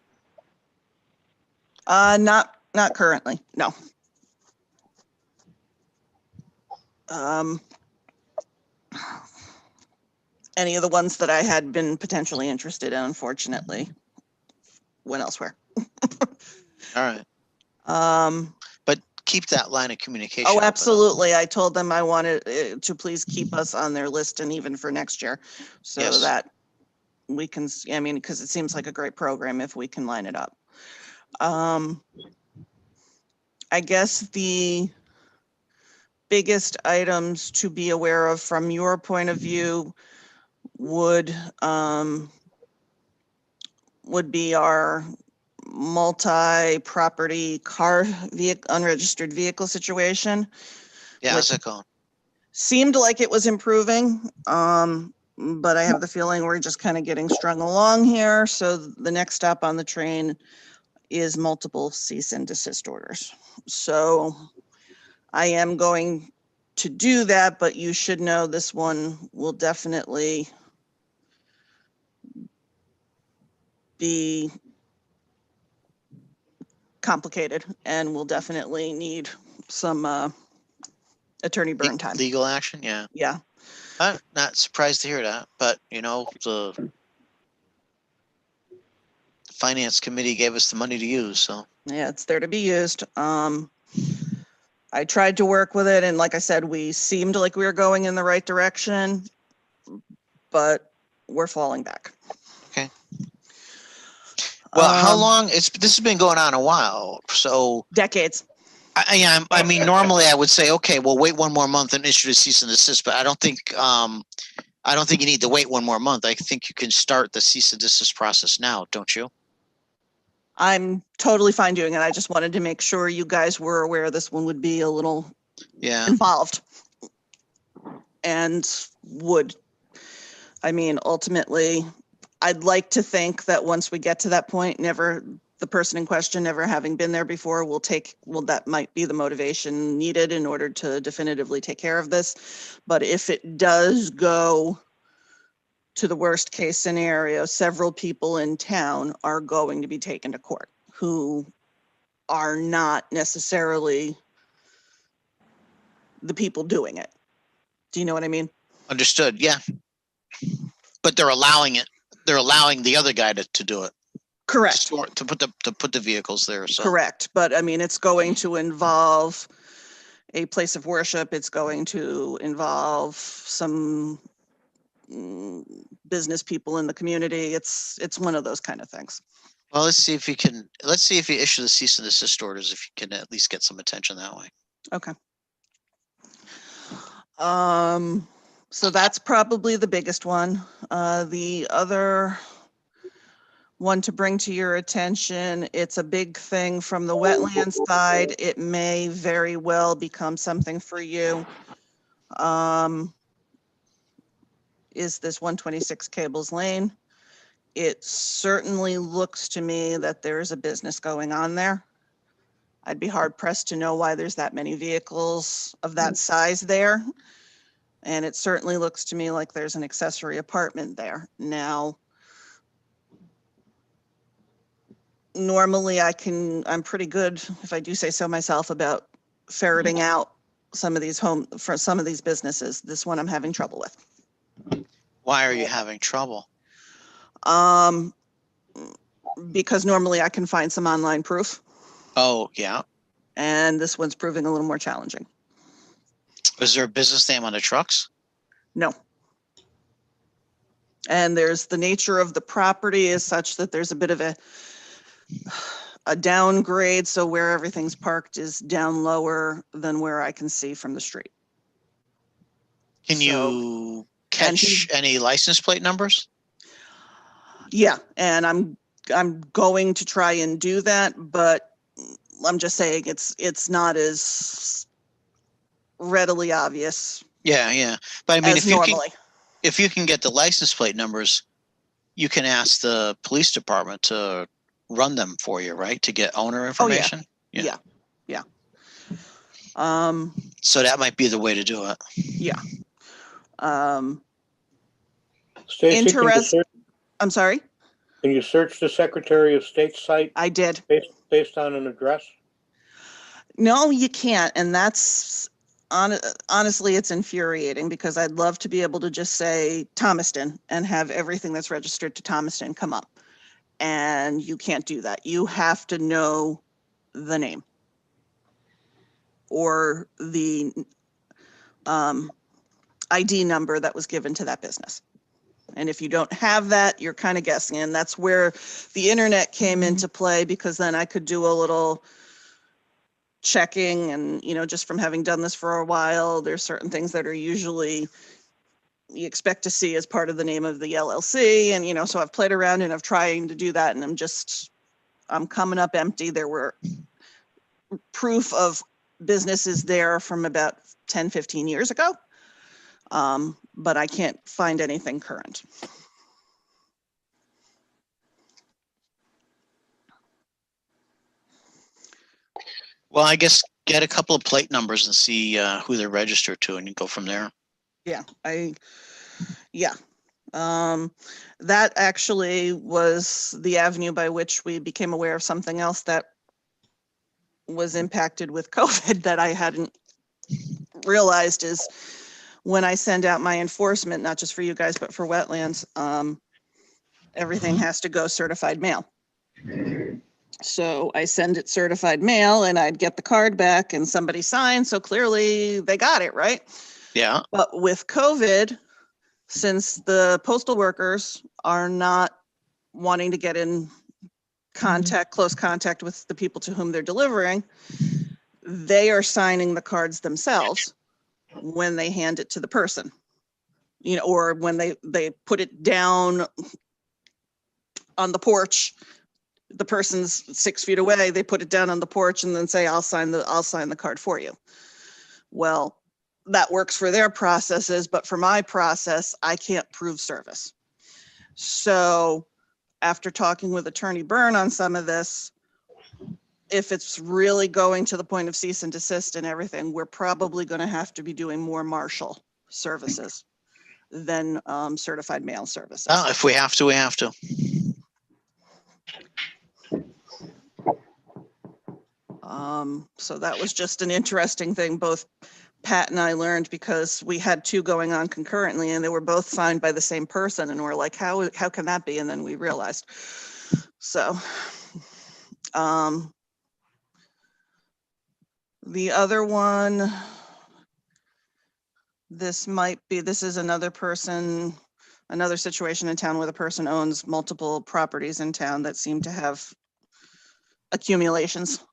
Not currently, no. Any of the ones that I had been potentially interested in, unfortunately, went elsewhere. All right. But keep that line of communication. Oh, open. absolutely. I told them I wanted to please keep us on their list and even for next year so Yes. that we can, I mean, because it seems like a great program if we can line it up. I guess the biggest items to be aware of from your point of view would be our multi-property car unregistered vehicle situation. Yeah, how's Which that going? seemed like it was improving, but I have the feeling we're just kind of getting strung along here. So the next stop on the train is multiple cease and desist orders. So I am going to do that, but you should know this one will definitely be complicated and will definitely need some attorney burn time. Legal action, yeah. Yeah. I'm not surprised to hear that, but you know, the finance committee gave us the money to use, so. Yeah, it's there to be used. I tried to work with it, and like I said, we seemed like we were going in the right direction, but we're falling back. Okay. Well, how Um, long, this has been going on a while, so, Decades. I mean, normally I would say, okay, well, wait one more month and issue a cease and desist, but I don't think you need to wait one more month. I think you can start the cease and desist process now, don't you? I'm totally fine doing it. I just wanted to make sure you guys were aware this one would be a little Yeah, involved. And ultimately, I'd like to think that once we get to that point, the person in question never having been there before that might be the motivation needed in order to definitively take care of this. But if it does go to the worst case scenario, several people in town are going to be taken to court who are not necessarily the people doing it. Do you know what I mean? understood, yeah. But they're allowing it, they're allowing the other guy to do it. Correct. To put the vehicles there, so. Correct. But I mean, it's going to involve a place of worship. It's going to involve some business people in the community. It's one of those kind of things. Well, let's see if you issue the cease and desist orders, if you can at least get some attention that way. Okay. So that's probably the biggest one. The other one to bring to your attention, it's a big thing from the wetland side. It may very well become something for you. Is this 126 Cables Lane? It certainly looks to me that there is a business going on there. I'd be hard pressed to know why there's that many vehicles of that size there. And it certainly looks to me like there's an accessory apartment there. Now, normally I'm pretty good, if I do say so myself, about ferreting out some of these businesses. This one I'm having trouble with. Why are you having trouble? Because normally I can find some online proof. Oh, yeah. And this one's proving a little more challenging. Is there a business name on the trucks? No. And there's the nature of the property is such that there's a bit of a downgrade. So where everything's parked is down lower than where I can see from the street. Can you catch any license plate numbers? Yeah, and I'm going to try and do that, but I'm just saying it's not as readily obvious. Yeah. But I mean, if you can get the license plate numbers, you can ask the police department to run them for you, right? To get owner information. Oh, yeah. So that might be the way to do it. Yeah. Stacy, I'm sorry? can you search the Secretary of State's site I did. based on an address? No, you can't. And that's honestly, it's infuriating because I'd love to be able to just say Thomaston and have everything that's registered to Thomaston come up. And you can't do that. You have to know the name or the ID number that was given to that business. And if you don't have that, you're kind of guessing. And that's where the internet came into play, because then I could do a little checking and, just from having done this for a while, there's certain things that are usually you expect to see as part of the name of the LLC. And, so I've played around and I'm trying to do that, and I'm coming up empty. There were proof of businesses there from about 10, 15 years ago. But I can't find anything current. Well, I guess get a couple of plate numbers and see who they're registered to, and you go from there. Yeah, that actually was the avenue by which we became aware of something else that was impacted with COVID that I hadn't realized is when I send out my enforcement, not just for you guys, but for wetlands, everything has to go certified mail. So I send it certified mail and I'd get the card back and somebody signed. So clearly they got it, right? Yeah. But with COVID, since the postal workers are not wanting to get in close contact with the people to whom they're delivering, they are signing the cards themselves when they hand it to the person, or when they put it down on the porch. The person's 6 feet away, they put it down on the porch and then say, I'll sign the card for you. Well, that works for their processes, but for my process, I can't prove service. So after talking with Attorney Byrne on some of this, if it's really going to the point of cease and desist and everything, we're probably going to have to be doing more marshal services than certified mail services. Well, if we have to, we have to. So that was just an interesting thing. Both Pat and I learned because we had two going on concurrently and they were both signed by the same person. And we're like, how can that be? And then we realized. So the other one, this is another person, another situation in town where the person owns multiple properties in town that seem to have accumulations.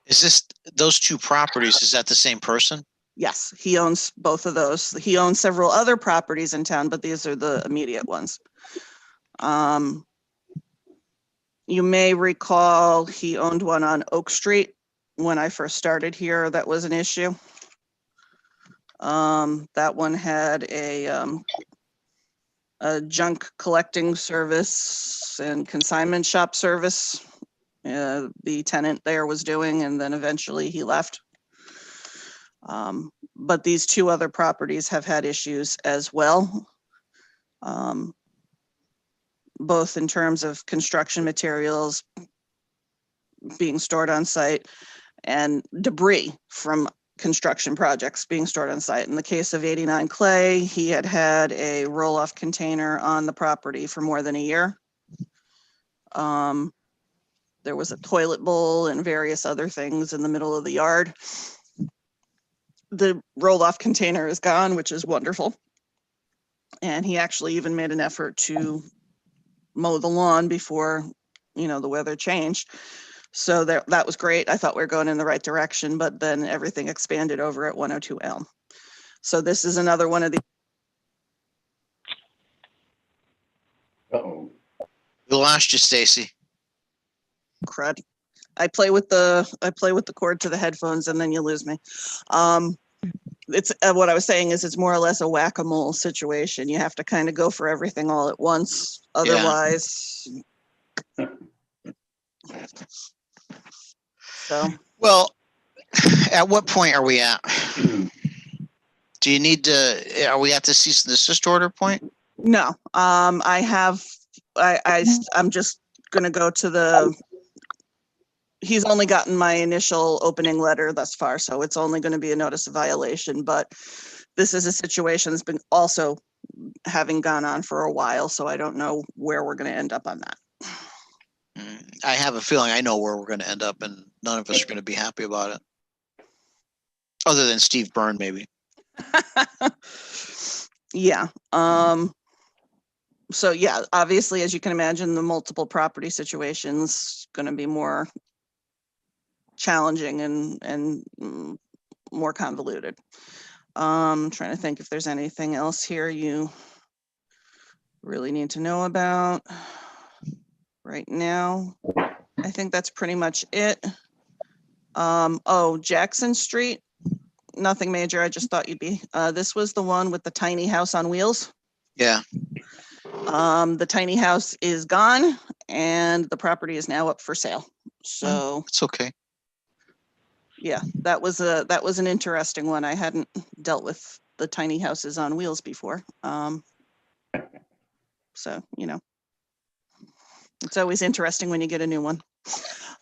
Is this those two properties? Is that the same person? Yes, he owns both of those. He owns several other properties in town, but these are the immediate ones. You may recall he owned one on Oak Street when I first started here. That was an issue. That one had a junk collecting service and consignment shop service. The tenant there was doing, and then eventually he left. But these two other properties have had issues as well. Both in terms of construction materials being stored on site and debris from construction projects being stored on site. In the case of 89 Clay, he had a roll-off container on the property for more than a year. There was a toilet bowl and various other things in the middle of the yard. The roll-off container is gone, which is wonderful. And he actually even made an effort to mow the lawn before, the weather changed. So that was great. I thought we were going in the right direction, but then everything expanded over at 102 Elm. So this is another one of the. Uh-oh. We lost you, Stacy. Crud. I play with the cord to the headphones and then you lose me. It's what I was saying is it's more or less a whack-a-mole situation. You have to kind of go for everything all at once. Otherwise. Yeah. So. Well, at what point are we at? Do you need to, are we at the cease and desist order point? No, I'm just going to go to he's only gotten my initial opening letter thus far, so it's only going to be a notice of violation, but this is a situation that's been also having gone on for a while, so I don't know where we're going to end up on that. I have a feeling I know where we're going to end up, and none of us are going to be happy about it. Other than Steve Byrne, maybe. Yeah. So yeah, obviously, as you can imagine, the multiple property situation's going to be more challenging and more convoluted. Trying to think if there's anything else here you really need to know about right now. I think that's pretty much it. Oh, Jackson Street, nothing major. I just thought you'd be, this was the one with the tiny house on wheels. Yeah. The tiny house is gone and the property is now up for sale. So It's okay. yeah, that was an interesting one. I hadn't dealt with the tiny houses on wheels before. So, you know, it's always interesting when you get a new one.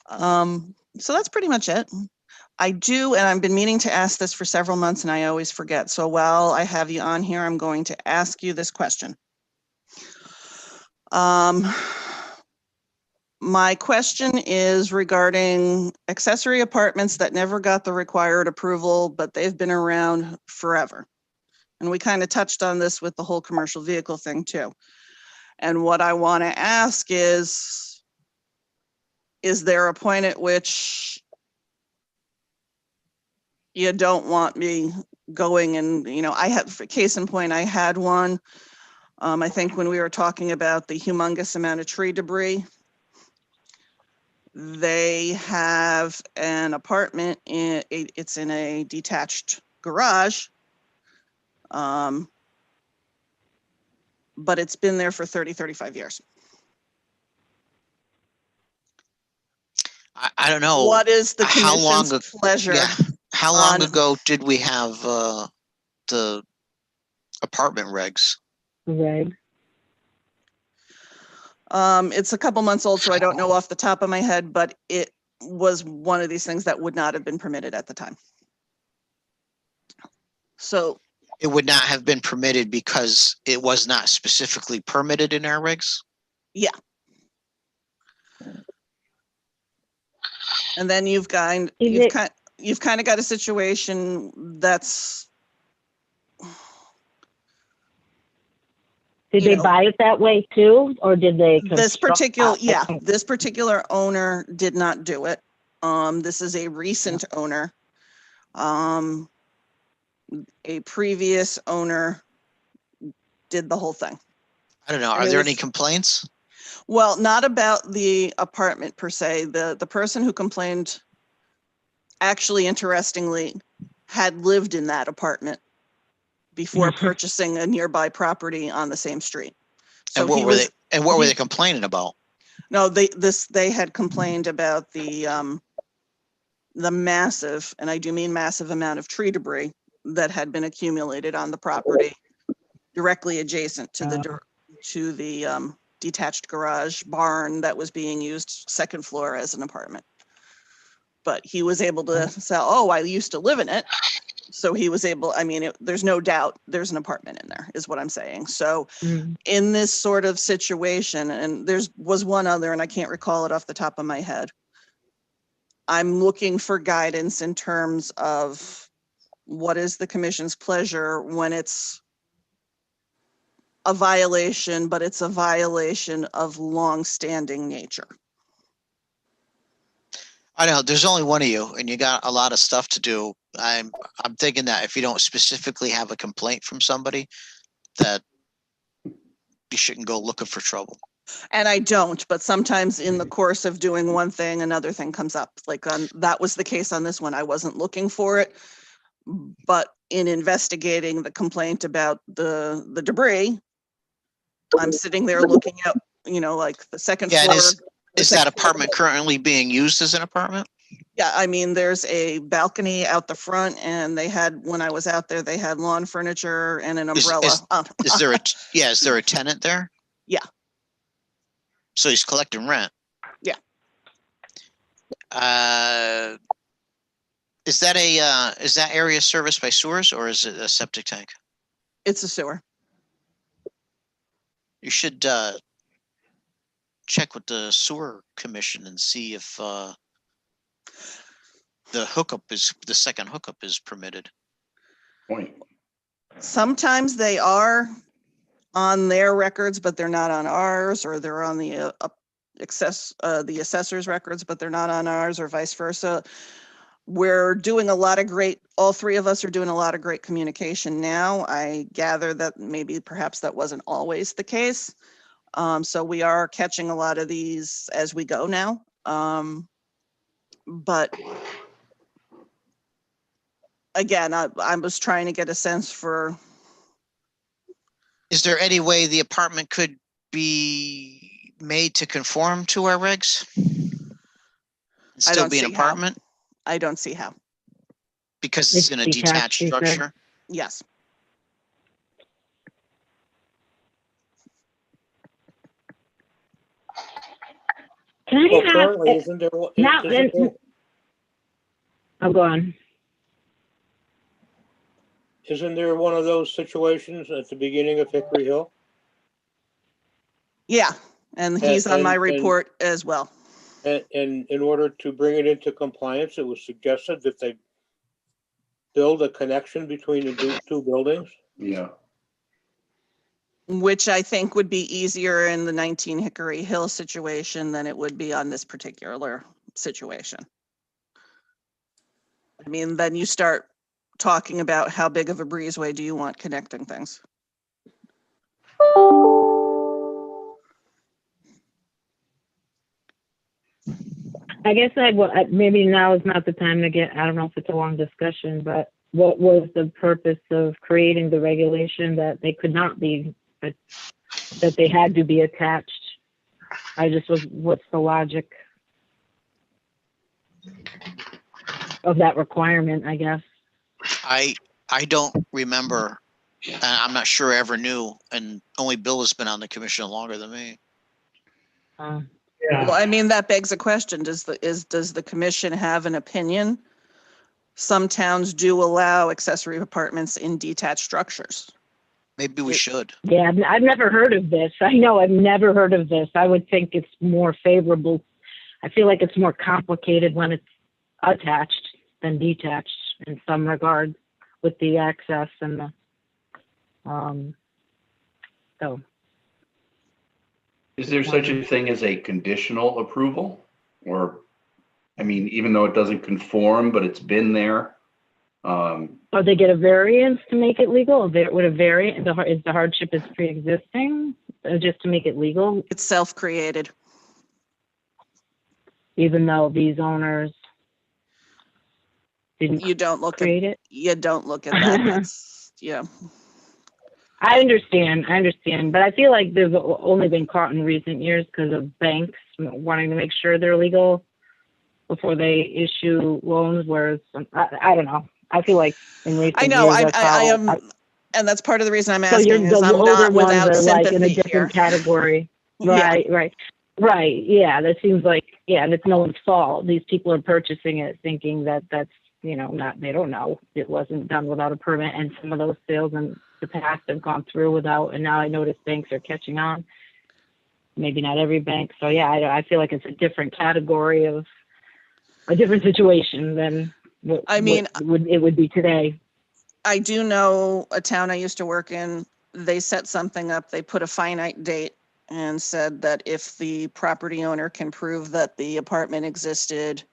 So that's pretty much it. I do, and I've been meaning to ask this for several months and I always forget. So while I have you on here, I'm going to ask you this question. My question is regarding accessory apartments that never got the required approval, but they've been around forever. And we kind of touched on this with the whole commercial vehicle thing too. And what I want to ask is there a point at which you don't want me going and, you know, I had, for case in point, I had one, I think when we were talking about the humongous amount of tree debris, they have an apartment it's in a detached garage. But it's been there for 30, 35 years. I don't know. What is the How long commission's pleasure? Yeah. How long on- ago did we have the apartment regs? Right. It's a couple months old, so I don't know off the top of my head, but it was one of these things that would not have been permitted at the time. So It would not have been permitted because it was not specifically permitted in our regs? yeah. And then you've kind of got a situation that's, Did you they know, buy it that way too, or did they? this particular, construct it? this particular owner did not do it. This is a recent owner. A previous owner did the whole thing. I don't know. And Are it there was- any complaints? Well, not about the apartment per se. The person who complained, actually, interestingly, had lived in that apartment before purchasing a nearby property on the same street. So And what he were was, they? And what were they complaining about? no, they had complained about the massive, and I do mean massive, amount of tree debris that had been accumulated on the property directly adjacent to the detached garage barn that was being used second floor as an apartment. But he was able to say, oh, I used to live in it. So he was able, I mean, there's no doubt there's an apartment in there, is what I'm saying. So in this sort of situation, and was one other, and I can't recall it off the top of my head, I'm looking for guidance in terms of what is the commission's pleasure when it's a violation, but it's a violation of long-standing nature. I know there's only one of you and you got a lot of stuff to do. I'm thinking that if you don't specifically have a complaint from somebody, that you shouldn't go looking for trouble. And I don't, but sometimes in the course of doing one thing, another thing comes up. Like that was the case on this one. I wasn't looking for it, but in investigating the complaint about the debris, I'm sitting there looking at, like the second Yeah, floor. is that apartment currently being used as an apartment? Yeah, I mean, there's a balcony out the front and they had, when I was out there, they had lawn furniture and an umbrella. Is there a tenant there? Yeah. So he's collecting rent? Yeah. Is that area serviced by sewers or is it a septic tank? It's a sewer. You should check with the sewer commission and see if the second hookup is permitted. Point. Sometimes they are. on their records, but they're not on ours, or they're on the the assessor's records, but they're not on ours, or vice versa. We're doing a lot of great, all three of us are doing a lot of great communication now. I gather that maybe perhaps that wasn't always the case. So we are catching a lot of these as we go now. But again, I was trying to get a sense for, Is there any way the apartment could be made to conform to our regs? And I still don't be an see how. apartment I don't see how. because it's in a detached you said. structure? Yes. Can I Well, have, currently, isn't there, now, isn't there, oh, go on. isn't there one of those situations at the beginning of Hickory Hill? Yeah. And he's on my and- report as well. And in order to bring it into compliance, it was suggested that they build a connection between the two buildings? Yeah. Which I think would be easier in the 19 Hickory Hill situation than it would be on this particular situation. I mean, then you start talking about how big of a breezeway do you want connecting things? I guess maybe now is not the time to get, I don't know if it's a long discussion, but what was the purpose of creating the regulation that they could not be, but that they had to be attached? What's the logic of that requirement, I guess? I don't remember, and I'm not sure I ever knew, and only Bill has been on the commission longer than me. Well, Yeah, I mean, that begs a question. Does the commission have an opinion? Some towns do allow accessory apartments in detached structures. Maybe we should. Yeah, I've never heard of this. I know I've never heard of this. I would think it's more favorable. I feel like it's more complicated when it's attached than detached in some regards with the access and the, so. Is there such a thing as a conditional approval? Or, I mean, even though it doesn't conform, but it's been there? Or they get a variance to make it legal? Would a variance, is the hardship is pre-existing, just to make it legal, It's self-created. even though these owners didn't You don't look create at, it? you don't look at that. That's, yeah. I understand, but I feel like they've only been caught in recent years because of banks wanting to make sure they're legal before they issue loans, whereas, I don't know. I feel like in recent I know, years, I am, and that's part of the reason I'm so asking is the I'm older not ones without are like in a sympathy here. different category. Yeah. Right. Yeah, that seems like, yeah, and it's no one's fault. These people are purchasing it thinking that that's, they don't know. It wasn't done without a permit, and some of those sales in the past have gone through without, and now I notice banks are catching on. Maybe not every bank. So yeah, I feel like it's a different category of a different situation than what it would be today. I do know a town I used to work in, they set something up, they put a finite date and said that if the property owner can prove that the apartment existed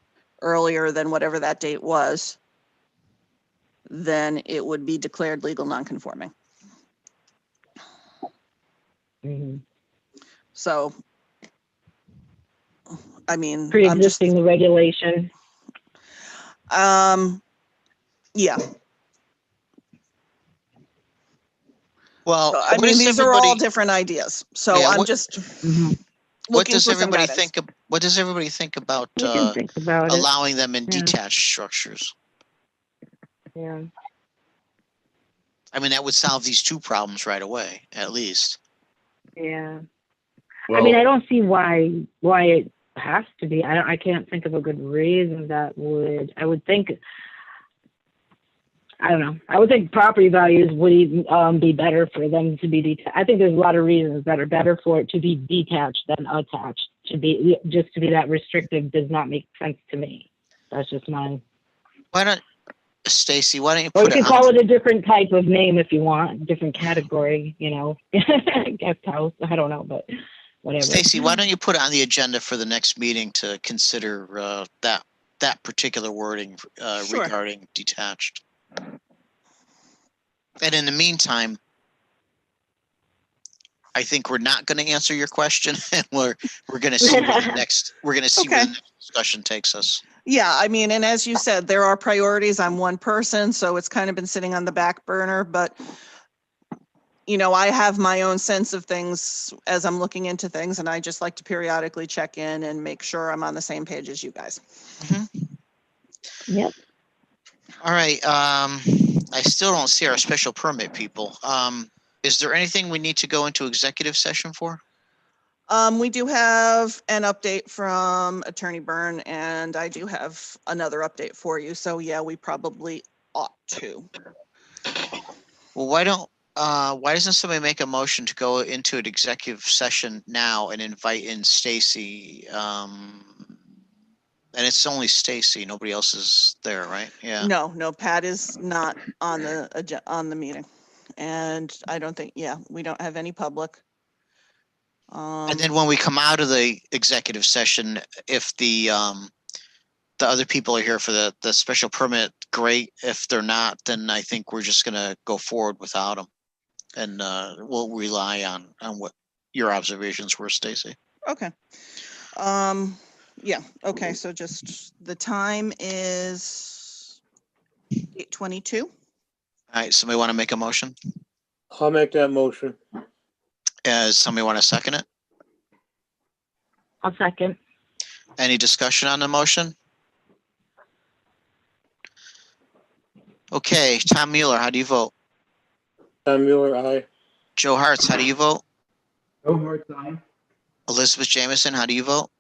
earlier than whatever that date was, then it would be declared legal nonconforming. Mm-hmm. So, I mean, I'm just, Pre-existing the regulation. yeah. Well, So, I what mean, does these are all everybody- different ideas. So Yeah, I'm what- just Mm-hmm. What looking does for some everybody guidance. think? What does everybody think about We can think about it. allowing them in Yeah. detached structures? Yeah. I mean, that would solve these two problems right away, at least. Yeah. Well, I mean, I don't see why it has to be. I can't think of a good reason that would. I would think. I don't know. I would think property values would even be better for them to be detached. I think there's a lot of reasons that are better for it to be detached than attached. To be that restrictive does not make sense to me. That's just my. Why don't? Stacy, why don't you Or you put can it call on? it a different type of name if you want, different category, you know, guest house. I don't know, but whatever. Stacy, why don't you put it on the agenda for the next meeting to consider that particular wording Sure. regarding detached? And in the meantime, I think we're not going to answer your question, and we're going to see where the next where Okay. the next discussion takes us. Yeah, I mean, and as you said, there are priorities. I'm one person, so it's kind of been sitting on the back burner, but I have my own sense of things as I'm looking into things, and I just like to periodically check in and make sure I'm on the same page as you guys. Yep. All right. I still don't see our special permit people. Is there anything we need to go into executive session for? We do have an update from Attorney Byrne, and I do have another update for you. So yeah, we probably ought to. Well, why doesn't somebody make a motion to go into an executive session now and invite in Stacy? And it's only Stacy, nobody else is there, right? Yeah. No, Pat is not on the meeting. And I don't think, we don't have any public. And then when we come out of the executive session, if the other people are here for the special permit, great. If they're not, then I think we're just gonna go forward without them. And we'll rely on what your observations were, Stacy. Okay. Yeah, okay, so just the time is 8:22. All right, somebody want to make a motion? I'll make that motion. Somebody want to second it? I'll second. Any discussion on the motion? Okay, Tom Mueller, how do you vote? Tom Mueller, aye. Joe Hartz, how do you vote? Joe Hart's aye. Elizabeth Jamison, how do you vote?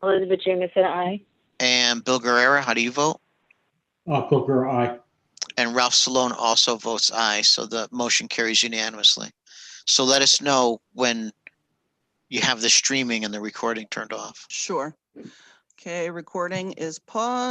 Elizabeth Jamison, aye. And Bill Guerrera, how do you vote? Booker, aye. And Ralph Salone also votes aye, so the motion carries unanimously. So let us know when you have the streaming and the recording turned off. Sure. Okay, recording is paused.